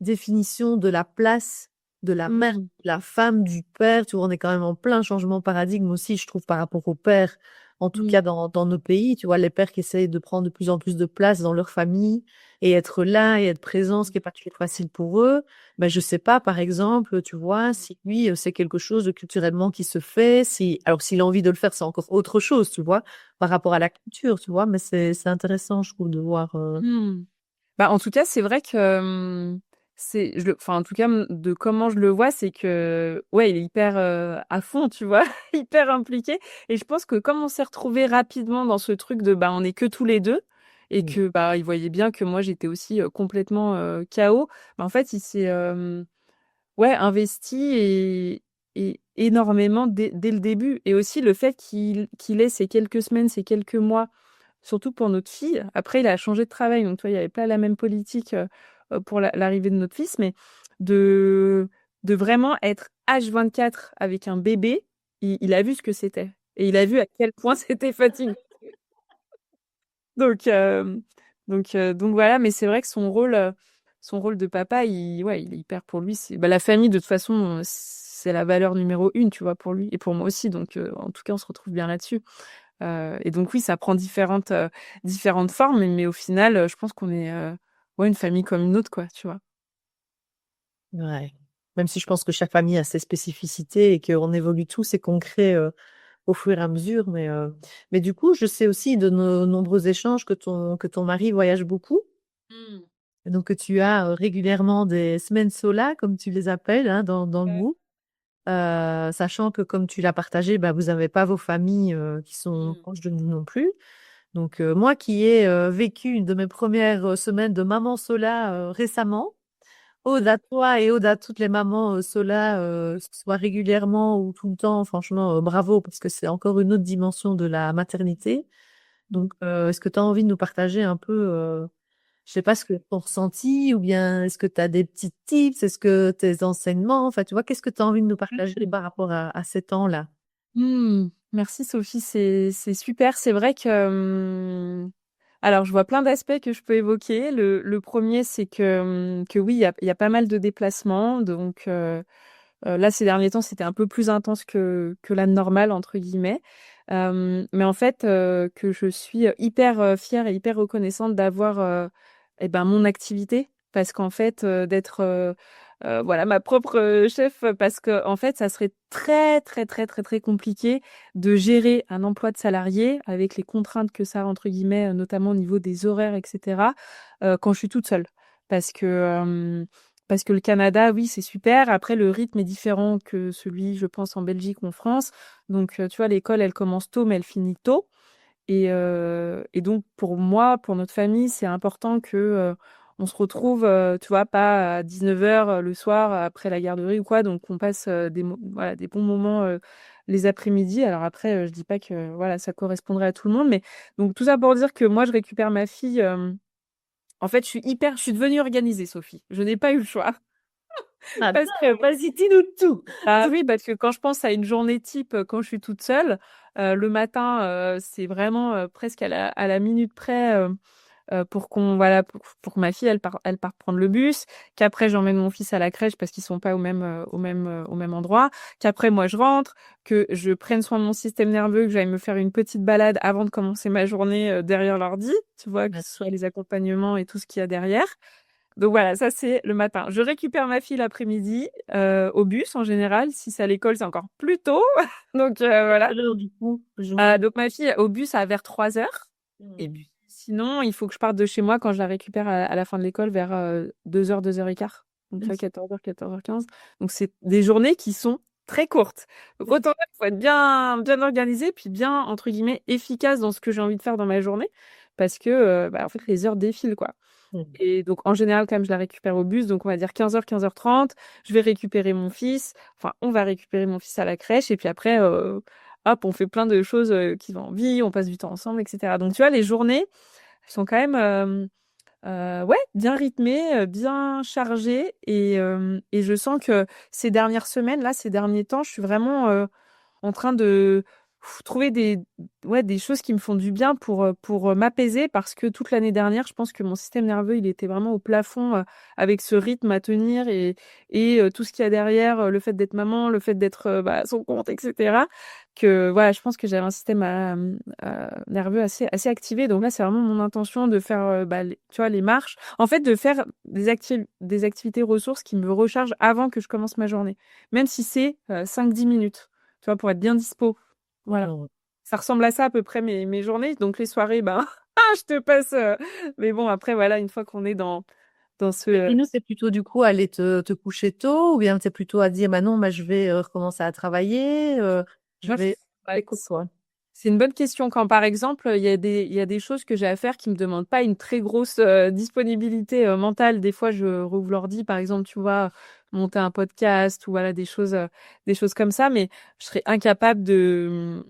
définition de la place de la mère, de Mm, la femme, du père. Tu vois, on est quand même en plein changement de paradigme aussi, je trouve, par rapport au père. En tout mm, cas, dans nos pays, tu vois, les pères qui essayent de prendre de plus en plus de place dans leur famille et être là et être présent, ce qui est pas toujours facile pour eux. Ben, je sais pas, par exemple, tu vois, si lui, c'est quelque chose de culturellement qui se fait, si, alors s'il a envie de le faire, c'est encore autre chose, tu vois, par rapport à la culture, tu vois, mais c'est intéressant, je trouve, de voir, mm. Bah, en tout cas, c'est vrai que enfin, en tout cas, de comment je le vois, c'est que, ouais, il est hyper à fond, tu vois, hyper impliqué. Et je pense que comme on s'est retrouvés rapidement dans ce truc de, bah, on est que tous les deux, et Mm. que, bah, il voyait bien que moi, j'étais aussi complètement KO, bah, en fait, il s'est, ouais, investi et énormément dès le début. Et aussi le fait qu'il ait ces quelques semaines, ces quelques mois, surtout pour notre fille. Après, il a changé de travail, donc toi, il n'y avait pas la même politique pour l'arrivée de notre fils, mais de, de vraiment être H24 avec un bébé, il a vu ce que c'était. Et il a vu à quel point c'était fatigant. Donc, donc voilà, mais c'est vrai que son rôle de papa, ouais, il est hyper pour lui. Bah, la famille, de toute façon, c'est la valeur numéro une, tu vois, pour lui et pour moi aussi. Donc, en tout cas, on se retrouve bien là-dessus. Et donc, oui, ça prend différentes formes, mais au final, je pense qu'on est ouais, une famille comme une autre, quoi, tu vois. Ouais. Même si je pense que chaque famille a ses spécificités et qu'on évolue tous et qu'on crée au fur et à mesure. Mais du coup, je sais aussi de nos nombreux échanges que ton mari voyage beaucoup. Mm. Et donc, que tu as régulièrement des semaines sola, comme tu les appelles, hein, dans le Ouais. groupe. Sachant que, comme tu l'as partagé, bah, vous n'avez pas vos familles qui sont Mm. proches de nous non plus. Donc, moi qui ai vécu une de mes premières semaines de maman sola récemment, ode à toi et ode à toutes les mamans sola, que ce soit régulièrement ou tout le temps. Franchement, bravo, parce que c'est encore une autre dimension de la maternité. Donc, est-ce que tu as envie de nous partager un peu, je sais pas ce que ton ressenti, ou bien est-ce que tu as des petits tips, est-ce que tes enseignements, enfin, tu vois, qu'est-ce que tu as envie de nous partager par rapport à ces temps-là? Merci Sophie, c'est super. C'est vrai que alors je vois plein d'aspects que je peux évoquer. Le premier, c'est que oui, il y a pas mal de déplacements. Donc là, ces derniers temps, c'était un peu plus intense que la normale, entre guillemets. Mais en fait, que je suis hyper fière et hyper reconnaissante d'avoir eh ben, mon activité. Parce qu'en fait, d'être voilà, ma propre chef, parce que en fait, ça serait très, très, très, très, très compliqué de gérer un emploi de salarié avec les contraintes que ça a, entre guillemets, notamment au niveau des horaires, etc., quand je suis toute seule. Parce que parce que le Canada, oui, c'est super. Après, le rythme est différent que celui, je pense, en Belgique ou en France. Donc, tu vois, l'école, elle commence tôt, mais elle finit tôt. Et donc, pour moi, pour notre famille, c'est important que on se retrouve, tu vois, pas à 19h le soir après la garderie ou quoi. Donc, on passe voilà, des bons moments les après-midi. Alors après, je dis pas que voilà, ça correspondrait à tout le monde, mais donc tout ça pour dire que moi, je récupère ma fille. En fait, je suis devenue organisée, Sophie. Je n'ai pas eu le choix. Ah, Parce que, vas-y, dis-nous tout. ah oui, parce que quand je pense à une journée type, quand je suis toute seule, le matin, c'est vraiment presque à la minute près pour voilà, pour que ma fille, elle part prendre le bus, qu'après j'emmène mon fils à la crèche parce qu'ils sont pas au même endroit, qu'après moi je rentre, que je prenne soin de mon système nerveux, que j'aille me faire une petite balade avant de commencer ma journée derrière l'ordi, tu vois, que Bien ce soit sûr. les accompagnements et tout ce qu'il y a derrière. Donc voilà, ça c'est le matin. Je récupère ma fille l'après-midi au bus en général. Si c'est à l'école, c'est encore plus tôt. Donc voilà. Quelle heure du coup, plus ou moins? Donc ma fille au bus à vers 3h. Et Hmm. puis sinon, il faut que je parte de chez moi quand je la récupère à la fin de l'école vers 2h, 2h15. Donc, tu vois, 14h, 14h15. Donc, c'est des journées qui sont très courtes. Donc, autant il faut être bien organisé, puis bien, entre guillemets, efficace dans ce que j'ai envie de faire dans ma journée. Parce que, en fait, les heures défilent, quoi. Et donc, en général, quand même, je la récupère au bus. Donc, on va dire 15h, 15h30. Je vais récupérer mon fils. Enfin, on va récupérer mon fils à la crèche. Et puis après, hop, on fait plein de choses qui vont en vie. On passe du temps ensemble, etc. Donc, tu vois, les journées, elles sont quand même, ouais, bien rythmées, bien chargées. Et je sens que ces dernières semaines, là, ces derniers temps, je suis vraiment en train de trouver des choses qui me font du bien pour m'apaiser parce que toute l'année dernière, je pense que mon système nerveux, il était vraiment au plafond avec ce rythme à tenir et tout ce qu'il y a derrière, le fait d'être maman, le fait d'être à son compte, etc. Que voilà, je pense que j'avais un système nerveux assez activé. Donc là, c'est vraiment mon intention de faire, tu vois, les marches. En fait, de faire des activités ressources qui me rechargent avant que je commence ma journée. Même si c'est 5-10 minutes, tu vois, pour être bien dispo. Voilà. Ouais. Ça ressemble à ça à peu près mes journées. Donc les soirées, je te passe. Mais bon, après, voilà, une fois qu'on est dans ce... Et nous, c'est plutôt du coup aller te coucher tôt ou bien c'est plutôt à dire, bah non, bah, je vais recommencer à travailler, je Moi, vais... ouais, Écoute, toi. c'est une bonne question. Quand, par exemple, il y a des choses que j'ai à faire qui me demandent pas une très grosse disponibilité mentale. Des fois, je rouvre l'ordi, par exemple, tu vois, monter un podcast ou voilà, des choses comme ça. Mais je serais incapable de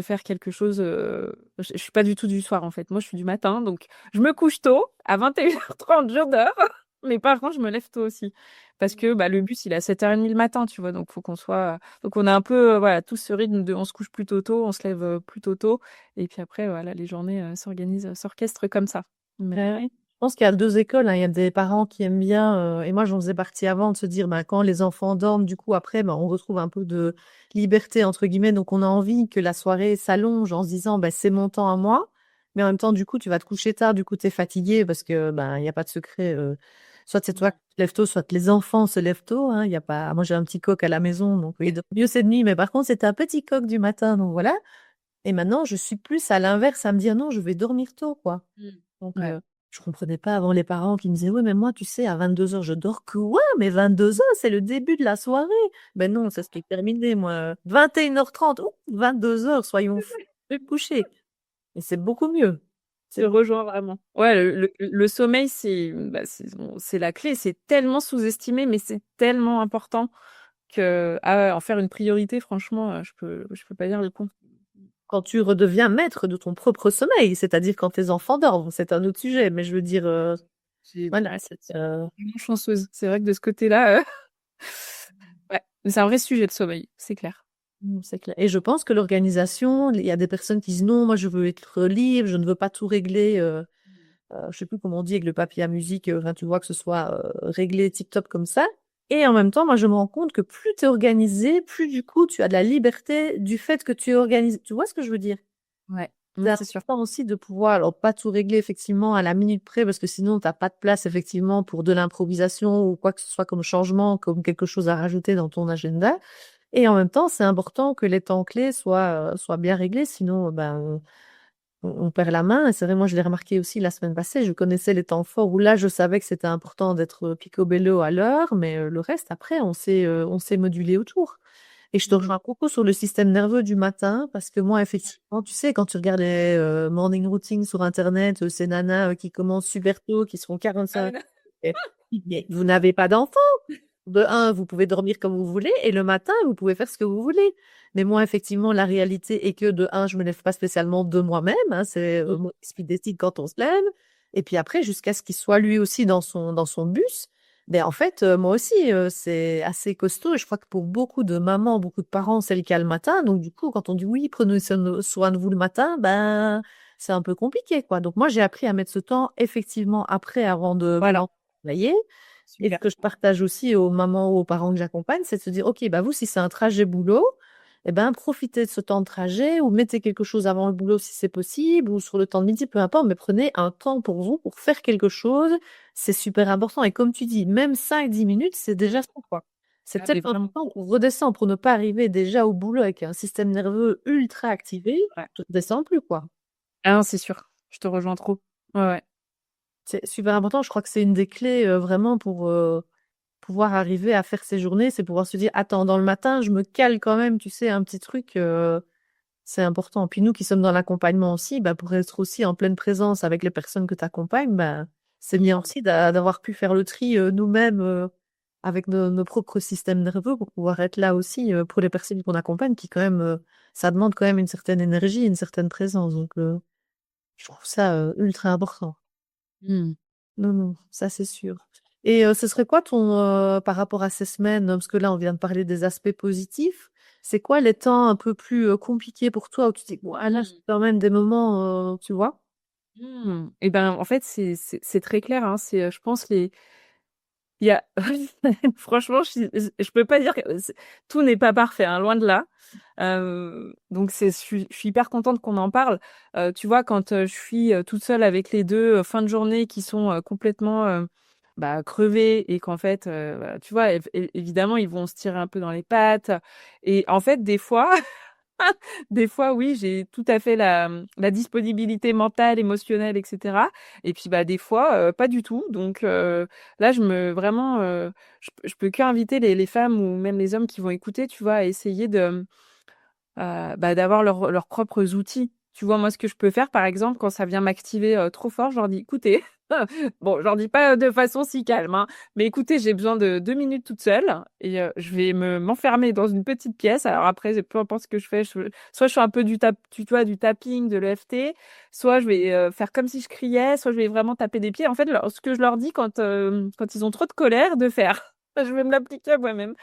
faire quelque chose. Je suis pas du tout du soir, en fait. Moi, je suis du matin. Donc, je me couche tôt, à 21h30, je dors. Mais par contre, je me lève tôt aussi. Parce que le bus, il est à 7h30 le matin, tu vois. Donc, faut qu'on soit. Donc, on a un peu, voilà, tout ce rythme de on se couche plutôt tôt, on se lève plutôt tôt. Et puis après, voilà, les journées s'organisent, s'orchestrent comme ça. Mais... Ouais. Je pense qu'il y a deux écoles, hein. Il y a des parents qui aiment bien, et moi j'en faisais partie avant, de se dire bah, quand les enfants dorment, du coup après bah, on retrouve un peu de liberté entre guillemets, donc on a envie que la soirée s'allonge en se disant bah, c'est mon temps à moi, mais en même temps du coup tu vas te coucher tard, du coup tu es fatigué parce que bah, il n'y a pas de secret, soit c'est toi qui te lèves tôt, soit les enfants se lèvent tôt, hein. Il y a pas... Moi j'ai un petit coq à la maison, donc il dort mieux cette nuit, mais par contre c'est un petit coq du matin, donc voilà. Et maintenant je suis plus à l'inverse à me dire non, je vais dormir tôt, quoi. Mm. Donc, Ouais. je comprenais pas avant les parents qui me disaient, oui, mais moi, tu sais, à 22h, je dors que, ouais, mais 22h, c'est le début de la soirée. Ben non, c'est ce qui est terminé, moi. 21h30, 22h, soyons fous, je vais me coucher. Et c'est beaucoup mieux. Je te rejoins vraiment. Ouais, le sommeil, c'est la clé. C'est tellement sous-estimé, mais c'est tellement important que en faire une priorité, franchement, je peux pas dire le con. Quand tu redeviens maître de ton propre sommeil, c'est-à-dire quand tes enfants dorment, c'est un autre sujet, mais je veux dire, voilà, Ouais, c'est vraiment chanceuse. C'est vrai que de ce côté-là, ouais, mais c'est un vrai sujet, le sommeil, c'est clair. c'est clair. Et je pense que l'organisation, il y a des personnes qui disent non, moi je veux être libre, je ne veux pas tout régler. Je sais plus comment on dit avec le papier à musique, enfin, tu vois que ce soit réglé tip-top comme ça. Et en même temps, moi, je me rends compte que plus tu es organisé, plus du coup, tu as de la liberté du fait que tu es organisé. Tu vois ce que je veux dire? Ouais, C'est c'est sûr. important aussi de pouvoir, alors pas tout régler effectivement à la minute près, parce que sinon, t'as pas de place effectivement pour de l'improvisation ou quoi que ce soit comme changement, comme quelque chose à rajouter dans ton agenda. Et en même temps, c'est important que les temps clés soient bien réglés, sinon, ben, on perd la main. Et c'est vrai, moi, je l'ai remarqué aussi la semaine passée. Je connaissais les temps forts où là, je savais que c'était important d'être picobello à l'heure, mais le reste, après, on s'est modulé autour. Et je te rejoins beaucoup sur le système nerveux du matin, parce que moi, effectivement, tu sais, quand tu regardes les morning routines sur Internet, ces nanas qui commencent super tôt, qui seront Ah, 45, mais là- mais vous n'avez pas d'enfant. De un, vous pouvez dormir comme vous voulez, et le matin, vous pouvez faire ce que vous voulez. Mais moi, effectivement, la réalité est que de un, je me lève pas spécialement de moi-même, hein, c'est moi qui décide quand on se lève. Et puis après, jusqu'à ce qu'il soit lui aussi dans son bus, ben en fait, moi aussi, c'est assez costaud. Et je crois que pour beaucoup de mamans, beaucoup de parents, c'est le cas le matin. Donc du coup, quand on dit oui, prenez soin de vous le matin, ben c'est un peu compliqué, quoi. Donc moi, j'ai appris à mettre ce temps effectivement après, avant de Voilà, travailler. Et ce super. que je partage aussi aux mamans ou aux parents que j'accompagne, c'est de se dire, OK, bah vous, si c'est un trajet boulot, eh ben, profitez de ce temps de trajet ou mettez quelque chose avant le boulot si c'est possible ou sur le temps de midi, peu importe, mais prenez un temps pour vous, pour faire quelque chose. C'est super important. Et comme tu dis, même 5-10 minutes, c'est déjà ça, quoi. C'est Ah, mais tellement vraiment. important qu'on redescend pour ne pas arriver déjà au boulot avec un système nerveux ultra activé. Ouais. Tu ne redescends plus, quoi. Ah non, c'est sûr. Je te rejoins trop. Ouais, ouais. C'est super important. Je crois que c'est une des clés vraiment pouvoir arriver à faire ses journées, c'est pouvoir se dire, attends, dans le matin, je me cale quand même, tu sais, un petit truc, c'est important. Puis nous qui sommes dans l'accompagnement aussi, bah, pour être aussi en pleine présence avec les personnes que tu accompagnes, bah, c'est bien aussi d'avoir pu faire le tri nous-mêmes avec nos propres systèmes nerveux pour pouvoir être là aussi pour les personnes qu'on accompagne, qui quand même, ça demande quand même une certaine énergie, une certaine présence. Donc, je trouve ça ultra important. Mmh. Non, non, ça c'est sûr. Et ce serait quoi ton, par rapport à ces semaines, parce que là on vient de parler des aspects positifs, c'est quoi les temps un peu plus compliqués pour toi où tu te dis, bon, ah là, c'est quand même des moments, tu vois? Mmh. Et ben, en fait, c'est très clair, hein. Je pense il y a franchement, je peux pas dire que tout n'est pas parfait, hein, loin de là. Donc je suis hyper contente qu'on en parle. Tu vois, quand je suis toute seule avec les deux fins de journée qui sont complètement bah, crevées et qu'en fait, bah, tu vois, évidemment, ils vont se tirer un peu dans les pattes. Et en fait, des fois, des fois, oui, j'ai tout à fait la disponibilité mentale, émotionnelle, etc. Et puis, bah, des fois, pas du tout. Donc, là, vraiment, je peux que inviter les femmes ou même les hommes qui vont écouter, tu vois, à essayer bah, d'avoir leurs propres outils. Tu vois, moi, ce que je peux faire, par exemple, quand ça vient m'activer trop fort, je leur dis, écoutez, bon, je leur dis pas de façon si calme, hein, mais écoutez, j'ai besoin de 2 minutes toute seule et je vais m'enfermer dans une petite pièce. Alors après, peu importe ce que je fais, soit je fais un peu tu vois, du tapping, de l'EFT, soit je vais faire comme si je criais, soit je vais vraiment taper des pieds. En fait, ce que je leur dis quand ils ont trop de colère, de faire. Je vais me l'appliquer à moi-même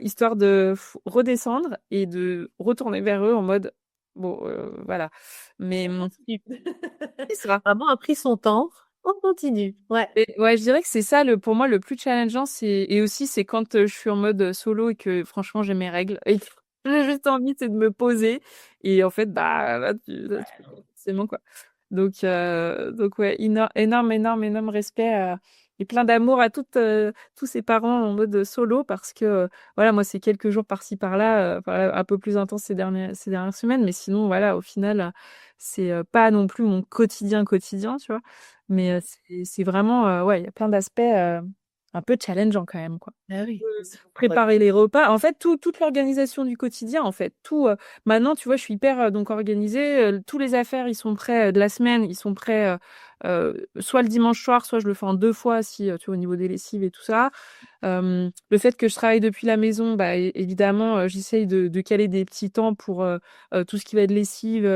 histoire de redescendre et de retourner vers eux en mode bon, voilà. Mais il sera. Maman a pris son temps, on continue. Ouais. Et ouais, je dirais que c'est ça pour moi le plus challengeant, et aussi c'est quand je suis en mode solo et que franchement j'ai mes règles et que j'ai juste envie c'est de me poser et en fait bah là, tu peux pas forcément quoi. Donc ouais, énorme, énorme, énorme respect et plein d'amour à tous ces parents en mode solo parce que voilà, moi c'est quelques jours par-ci par-là, voilà, un peu plus intense ces dernières semaines, mais sinon voilà, au final c'est pas non plus mon quotidien, tu vois. Mais c'est vraiment ouais, il y a plein d'aspects un peu challengeants quand même quoi. Ah oui. Préparer les repas. En fait, toute l'organisation du quotidien, en fait, tout. Maintenant, tu vois, je suis hyper donc organisée. Tous les affaires, ils sont prêts de la semaine, ils sont prêts soit le dimanche soir, soit je le fais en deux fois si tu vois au niveau des lessives et tout ça. Le fait que je travaille depuis la maison, bah évidemment, j'essaye de caler des petits temps pour tout ce qui va être lessive,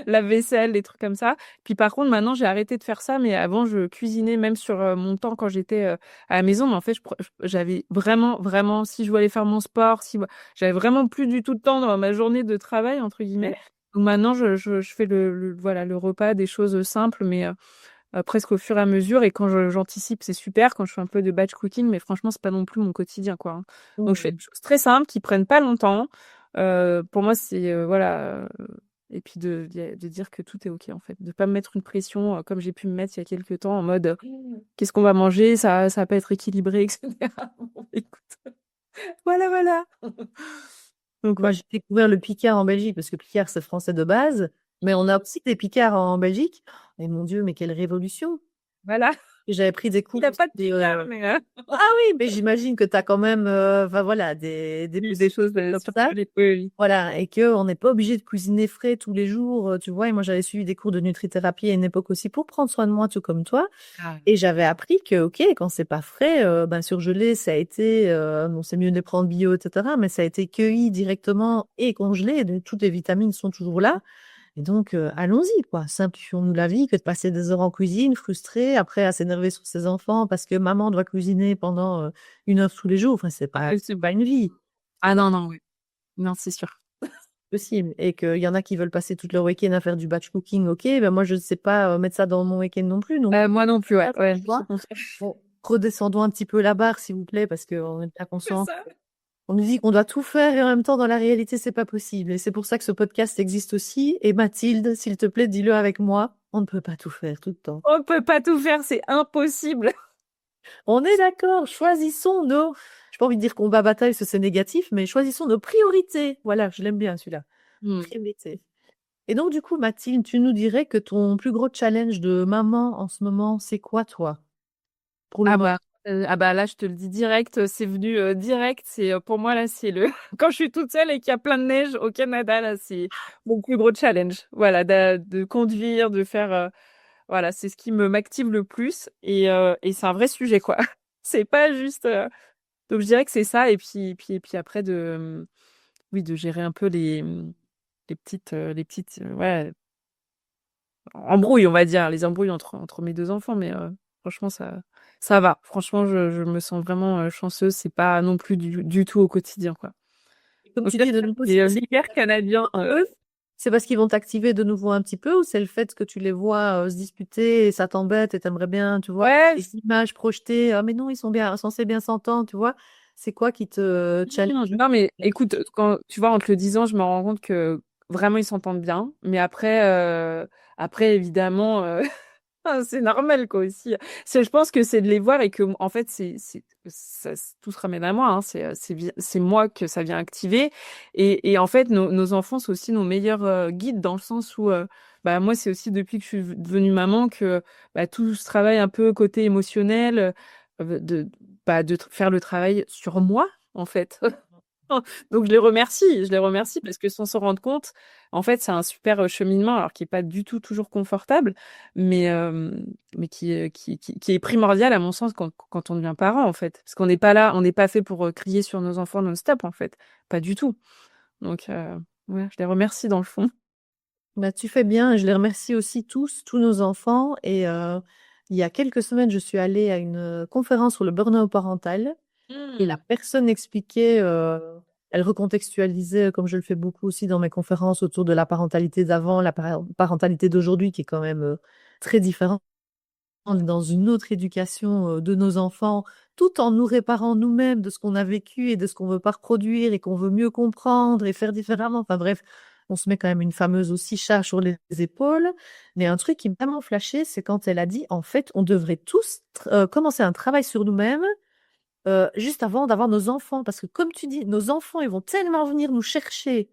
la vaisselle, des trucs comme ça. Puis par contre, maintenant, j'ai arrêté de faire ça, mais avant, je cuisinais même sur mon temps quand j'étais à la maison. Mais en fait, j'avais vraiment, vraiment, si je voulais aller faire mon sport, si j'avais vraiment plus du tout de temps dans ma journée de travail, entre guillemets. Donc maintenant, je fais voilà, le repas, des choses simples, mais presque au fur et à mesure. Et quand j'anticipe, c'est super. Quand je fais un peu de batch cooking, mais franchement, c'est pas non plus mon quotidien, quoi, hein. Donc je fais des choses très simples qui prennent pas longtemps. Pour moi, c'est voilà. Et puis de dire que tout est ok en fait, de pas me mettre une pression comme j'ai pu me mettre il y a quelques temps en mode qu'est-ce qu'on va manger, ça va pas être équilibré, etc. Bon, écoute, voilà, voilà. Donc Moi, ouais, j'ai découvert le Picard en Belgique parce que Picard, c'est français de base, mais on a aussi des Picards en Belgique. Et mon Dieu, mais quelle révolution! voilà. Et j'avais pris des Il cours n'y a pas de aussi, picard, mais ah oui, mais j'imagine que tu as quand même, enfin voilà, des des choses comme sur ça. les. Oui, oui. Voilà, et qu'on n'est pas obligé de cuisiner frais tous les jours, tu vois. Et moi, j'avais suivi des cours de nutrithérapie à une époque aussi pour prendre soin de moi, tout comme toi. Ah, Et j'avais appris que, ok, quand c'est pas frais, ben surgelé, ça a été, bon, c'est mieux de les prendre bio, etc. Mais ça a été cueilli directement et congelé. Donc, toutes les vitamines sont toujours là. Et donc, allons-y, quoi. Simplifions-nous la vie que de passer des heures en cuisine, frustré, après à s'énerver sur ses enfants parce que maman doit cuisiner pendant 1 heure tous les jours. Enfin, c'est pas une vie ah non, non, oui. Non, c'est sûr. possible. Et qu'il y en a qui veulent passer toute leur week-end à faire du batch cooking, ok. Ben moi, je ne sais pas mettre ça dans mon week-end non plus. Donc, Moi non plus, ouais. ah, Ouais, tu vois. Bon, redescendons un petit peu la barre, s'il vous plaît, parce qu'on est bien c'est conscient. ça. On nous dit qu'on doit tout faire et en même temps, dans la réalité, c'est pas possible. Et c'est pour ça que ce podcast existe aussi. Et Mathilde, s'il te plaît, dis-le avec moi. On ne peut pas tout faire tout le temps. On peut pas tout faire, c'est impossible. On est d'accord. Choisissons nos, j'ai pas envie de dire combat bataille, parce que c'est négatif, mais choisissons nos priorités. Voilà, je l'aime bien celui-là. Hmm. Priorités. Et donc, du coup, Mathilde, tu nous dirais que ton plus gros challenge de maman en ce moment, c'est quoi, toi? Pour le Ah moment. bah. Ah bah là, je te le dis direct, c'est venu direct. C'est pour moi là, c'est le quand je suis toute seule et qu'il y a plein de neige au Canada, là, c'est mon plus gros challenge. Voilà, de conduire, de faire, voilà, c'est ce qui me m'active le plus et c'est un vrai sujet, quoi. C'est pas juste. Donc je dirais que c'est ça et puis après oui, de gérer un peu les petites ouais, embrouilles, on va dire, les embrouilles entre mes deux enfants, mais franchement, ça va. Franchement, je me sens vraiment chanceuse. C'est pas non plus du tout au quotidien, quoi. Comme Donc tu là, dis, de nouveau, c'est l'hiver canadien. c'est parce qu'ils vont t'activer de nouveau un petit peu ou c'est le fait que tu les vois se disputer et ça t'embête et t'aimerais bien, tu vois, Ouais. les images projetées, ah mais non, ils sont bien, censés bien s'entendre, tu vois. C'est quoi qui te challenge? Non, mais écoute, quand tu vois, en te le disant, je me rends compte que vraiment ils s'entendent bien. Mais après évidemment. Ah, c'est normal quoi aussi. Je pense que c'est de les voir et que en fait tout se ramène à moi. Hein. C'est moi que ça vient activer et en fait nos enfants sont aussi nos meilleurs guides dans le sens où bah moi c'est aussi depuis que je suis devenue maman que bah, tout ce travail un peu côté émotionnel de faire le travail sur moi en fait. Donc je les remercie parce que sans s'en rendre compte, en fait, c'est un super cheminement, alors qui est pas du tout toujours confortable, mais qui est primordial à mon sens quand on devient parent en fait, parce qu'on n'est pas là, on n'est pas fait pour crier sur nos enfants non-stop en fait, pas du tout. Donc ouais, je les remercie dans le fond. Bah, tu fais bien et je les remercie aussi tous nos enfants et il y a quelques semaines, je suis allée à une conférence sur le burn-out parental et la Mmh. personne expliquait, elle recontextualisait, comme je le fais beaucoup aussi dans mes conférences autour de la parentalité d'avant, la parentalité d'aujourd'hui qui est quand même très différente. On est dans une autre éducation de nos enfants, tout en nous réparant nous-mêmes de ce qu'on a vécu et de ce qu'on veut pas reproduire et qu'on veut mieux comprendre et faire différemment. Enfin bref, on se met quand même une fameuse aussi charge sur les épaules. Mais un truc qui m'a vraiment flashé, c'est quand elle a dit, en fait, on devrait tous commencer un travail sur nous-mêmes juste avant d'avoir nos enfants. Parce que comme tu dis, nos enfants, ils vont tellement venir nous chercher,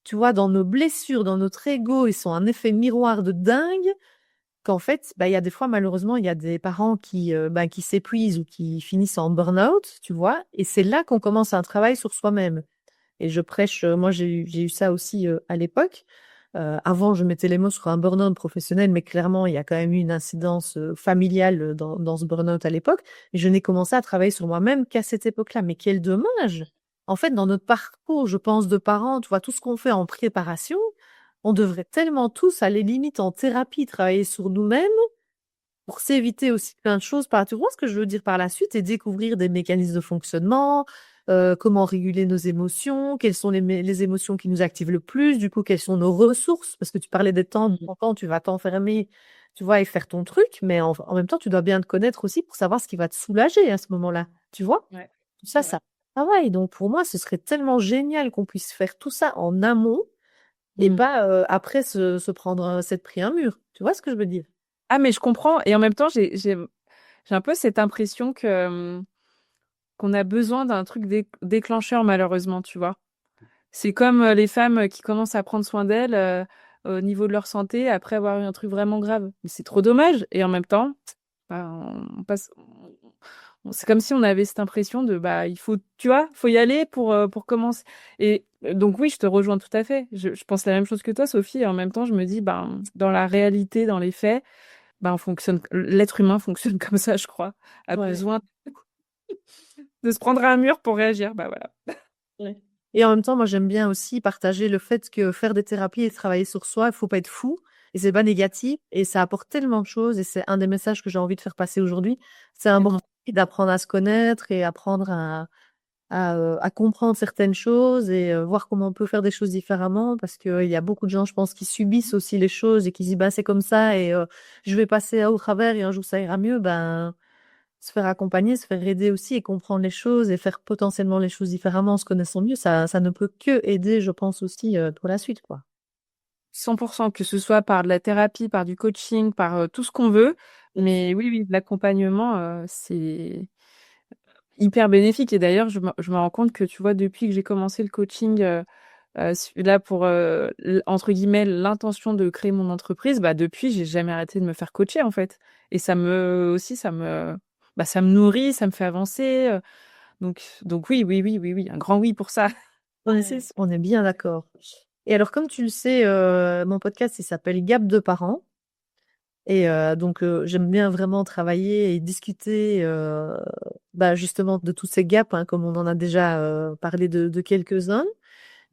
tu vois, dans nos blessures, dans notre ego, ils sont un effet miroir de dingue qu'en fait, bah, il y a des fois, malheureusement, il y a des parents qui s'épuisent ou qui finissent en burn-out, tu vois? Et c'est là qu'on commence un travail sur soi-même. Et je prêche, moi, j'ai eu ça aussi, à l'époque. Avant, je mettais les mots sur un burn-out professionnel, mais clairement, il y a quand même eu une incidence, familiale, dans ce burn-out à l'époque. Et je n'ai commencé à travailler sur moi-même qu'à cette époque-là. Mais quel dommage! En fait, dans notre parcours, je pense, de parents, tu vois, tout ce qu'on fait en préparation, on devrait tellement tous aller limite en thérapie, travailler sur nous-mêmes pour s'éviter aussi plein de choses tu vois ce que je veux dire par la suite et découvrir des mécanismes de fonctionnement, comment réguler nos émotions, quelles sont les émotions qui nous activent le plus, du coup, quelles sont nos ressources? Parce que tu parlais des temps de Mmh. ton temps, tu vas t'enfermer, tu vois? Et faire ton truc, mais en même temps, tu dois bien te connaître aussi pour savoir ce qui va te soulager à ce moment-là, tu vois? Ouais, Tout ça, c'est vrai. ça travaille, donc pour moi, ce serait tellement génial qu'on puisse faire tout ça en amont et Mmh. pas, après se prendre, s'être pris un mur. Tu vois ce que je veux dire? Ah mais je comprends et en même temps j'ai un peu cette impression qu'on a besoin d'un truc déclencheur malheureusement, tu vois? C'est comme, les femmes, qui commencent à prendre soin d'elles, au niveau de leur santé après avoir eu un truc vraiment grave. Mais c'est trop dommage et en même temps, bah, on passe c'est comme si on avait cette impression de, bah, il faut tu vois? Faut y aller pour commencer et donc oui, je te rejoins tout à fait. Je pense la même chose que toi, Sophie et en même temps, je me dis, ben, dans la réalité, dans les faits, ben, on fonctionne l'être humain fonctionne comme ça, je crois. A Ouais. besoin de se prendre à un mur pour réagir. Bah, voilà. Ouais. Et en même temps, moi, j'aime bien aussi partager le fait que faire des thérapies et travailler sur soi, il faut pas être fou et c'est pas négatif et ça apporte tellement de choses et c'est un des messages que j'ai envie de faire passer aujourd'hui. C'est important d'apprendre à se connaître et apprendre à comprendre certaines choses et voir comment on peut faire des choses différemment parce que il y a beaucoup de gens, je pense, qui subissent aussi les choses et qui se disent: «Bah, c'est comme ça et je vais passer au travers et un jour ça ira mieux». Ben se faire accompagner, se faire aider aussi et comprendre les choses et faire potentiellement les choses différemment en se connaissant mieux, ça ne peut que aider, je pense aussi, pour la suite, quoi. 100 que ce soit par de la thérapie, par du coaching, par, tout ce qu'on veut. Mais oui, oui, l'accompagnement, c'est hyper bénéfique et d'ailleurs, je me rends compte que, tu vois, depuis que j'ai commencé le coaching, là pour, entre guillemets «l'intention de créer mon entreprise», bah, depuis, j'ai jamais arrêté de me faire coacher, en fait et ça me aussi, ça me bah, ça me nourrit, ça me fait avancer. Donc oui, oui, oui, oui, oui, un grand oui pour ça. On est bien d'accord. Et alors, comme tu le sais, mon podcast, il s'appelle Gap de parents. Et donc, j'aime bien vraiment travailler et discuter, bah, justement de tous ces gaps, hein, comme on en a déjà parlé de quelques-uns.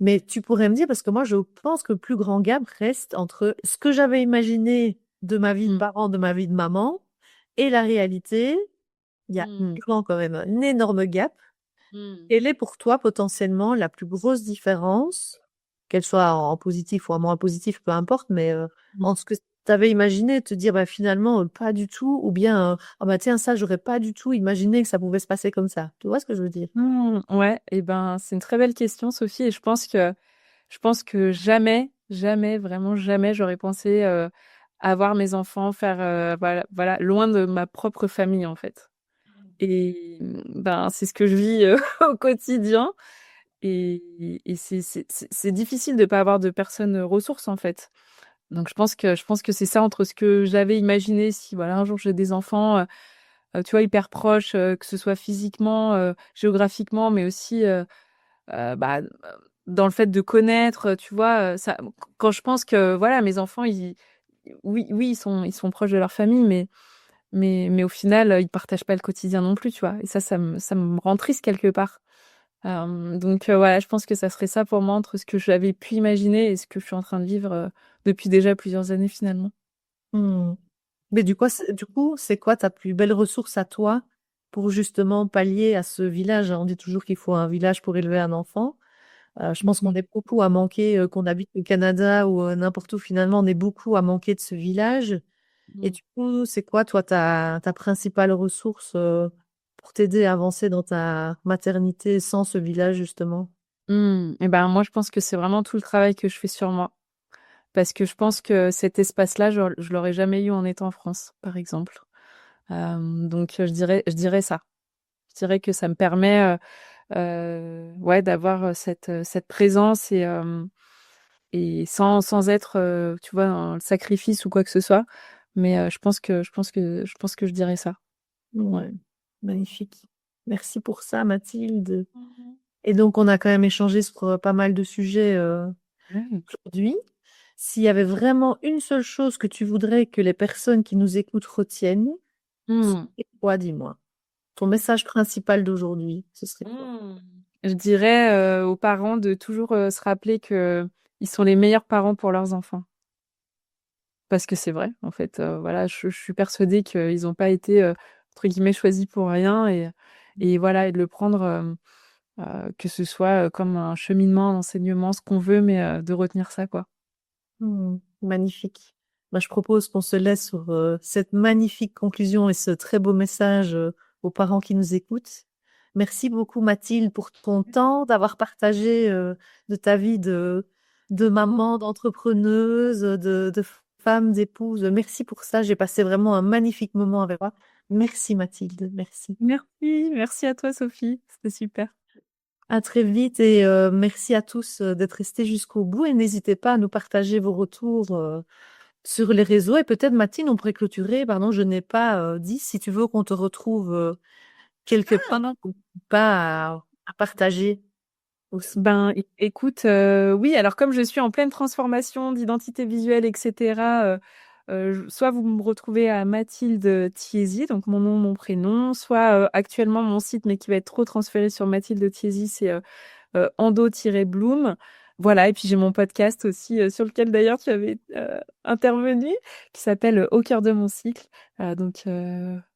Mais tu pourrais me dire, parce que moi, je pense que le plus grand gap reste entre ce que j'avais imaginé de ma vie de Mmh. parent, de ma vie de maman, et la réalité. Il y a Mmh. vraiment quand même un énorme gap. Mmh. Quelle est pour toi potentiellement la plus grosse différence, qu'elle soit en positif ou en moins positif, peu importe, mais Mmh. entre ce que tu avais imaginé, te dire bah, finalement pas du tout, ou bien ah bah tiens ça j'aurais pas du tout imaginé que ça pouvait se passer comme ça. Tu vois ce que je veux dire? Mmh, ouais, et ben, c'est une très belle question, Sophie, et je pense que jamais, jamais, vraiment jamais, j'aurais pensé avoir mes enfants faire, voilà, voilà, loin de ma propre famille, en fait. Et ben, c'est ce que je vis au quotidien. Et c'est difficile de pas avoir de personnes ressources, en fait. Donc je pense que c'est ça, entre ce que j'avais imaginé, si voilà un jour j'ai des enfants, tu vois, hyper proches, que ce soit physiquement, géographiquement, mais aussi bah, dans le fait de connaître, tu vois, ça, quand je pense que voilà mes enfants, oui, oui, ils sont proches de leur famille, mais au final, ils partagent pas le quotidien non plus, tu vois. Et ça me rend triste quelque part. Donc voilà, je pense que ça serait ça pour moi, entre ce que j'avais pu imaginer et ce que je suis en train de vivre depuis déjà plusieurs années finalement. Hmm. Mais du coup, c'est quoi ta plus belle ressource à toi pour justement pallier à ce village? On dit toujours qu'il faut un village pour élever un enfant. Je pense qu'on est beaucoup à manquer, qu'on habite au Canada ou n'importe où, finalement, on est beaucoup à manquer de ce village. Et Mmh. du coup, c'est quoi, toi, ta principale ressource pour t'aider à avancer dans ta maternité sans ce village, justement? Et ben moi, je pense que c'est vraiment tout le travail que je fais sur moi. Parce que je pense que cet espace-là, je l'aurais jamais eu en étant en France, par exemple. Donc je dirais ça. Je dirais que ça me permet, ouais, d'avoir cette présence, et sans être, tu vois, dans le sacrifice ou quoi que ce soit. Mais je pense que je dirais ça. Ouais, Ouais. magnifique. Merci pour ça, Mathilde. Mhm. Et donc, on a quand même échangé sur pas mal de sujets Ouais. aujourd'hui. S'il y avait vraiment une seule chose que tu voudrais que les personnes qui nous écoutent retiennent, ce Hmm. serait quoi, dis-moi? Ton message principal d'aujourd'hui, ce serait quoi? Hmm. Je dirais aux parents de toujours se rappeler que ils sont les meilleurs parents pour leurs enfants. Parce que c'est vrai, en fait, voilà, je suis persuadée qu'ils n'ont pas été, entre guillemets, «choisis pour rien», et voilà, et de le prendre, que ce soit, comme un cheminement, un enseignement, ce qu'on veut, mais de retenir ça, quoi. Magnifique. Bah, je propose qu'on se laisse sur cette magnifique conclusion et ce très beau message aux parents qui nous écoutent. Merci beaucoup Mathilde pour ton temps, d'avoir partagé de ta vie de maman, d'entrepreneuse, de femme, d'épouse. Merci pour ça. J'ai passé vraiment un magnifique moment avec toi. Merci Mathilde. Merci. Merci, merci à toi, Sophie, c'était super. À très vite et merci à tous d'être restés jusqu'au bout et n'hésitez pas à nous partager vos retours sur les réseaux. Et peut-être Mathilde, on pourrait clôturer, pardon, je n'ai pas dit, si tu veux qu'on te retrouve quelque part, ou pas à partager aussi. Ben, écoute, oui, alors comme je suis en pleine transformation d'identité visuelle, et cetera, soit vous me retrouvez à Mathilde Thiésy, donc mon nom, mon prénom, soit, actuellement mon site, mais qui va être retransféré sur Mathilde Thiésy, c'est, Endo-Bloom. Voilà, et puis j'ai mon podcast aussi, sur lequel d'ailleurs tu avais intervenu, qui s'appelle Au cœur de mon cycle. Donc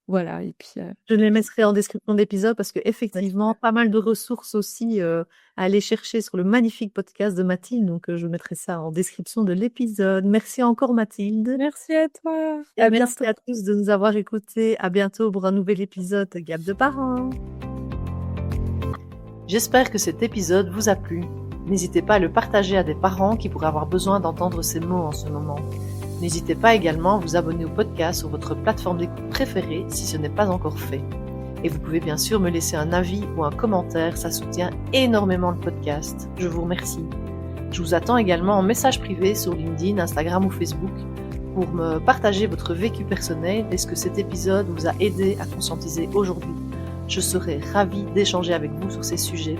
voilà, et puis Je les mettrai en description d'épisode parce que ouais, effectivement, super. pas mal de ressources aussi à aller chercher sur le magnifique podcast de Mathilde. Donc, je mettrai ça en description de l'épisode. Merci encore Mathilde. Merci à toi. Et À merci bientôt. à tous de nous avoir écoutés. À bientôt pour un nouvel épisode de Gap de parents. J'espère que cet épisode vous a plu. N'hésitez pas à le partager à des parents qui pourraient avoir besoin d'entendre ces mots en ce moment. N'hésitez pas également à vous abonner au podcast sur votre plateforme d'écoute préférée si ce n'est pas encore fait. Et vous pouvez bien sûr me laisser un avis ou un commentaire, ça soutient énormément le podcast. Je vous remercie. Je vous attends également en message privé sur LinkedIn, Instagram ou Facebook pour me partager votre vécu personnel et ce que cet épisode vous a aidé à conscientiser aujourd'hui. Je serai ravie d'échanger avec vous sur ces sujets.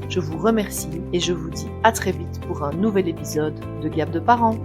Je vous remercie et je vous dis à très vite pour un nouvel épisode de Gap de parents.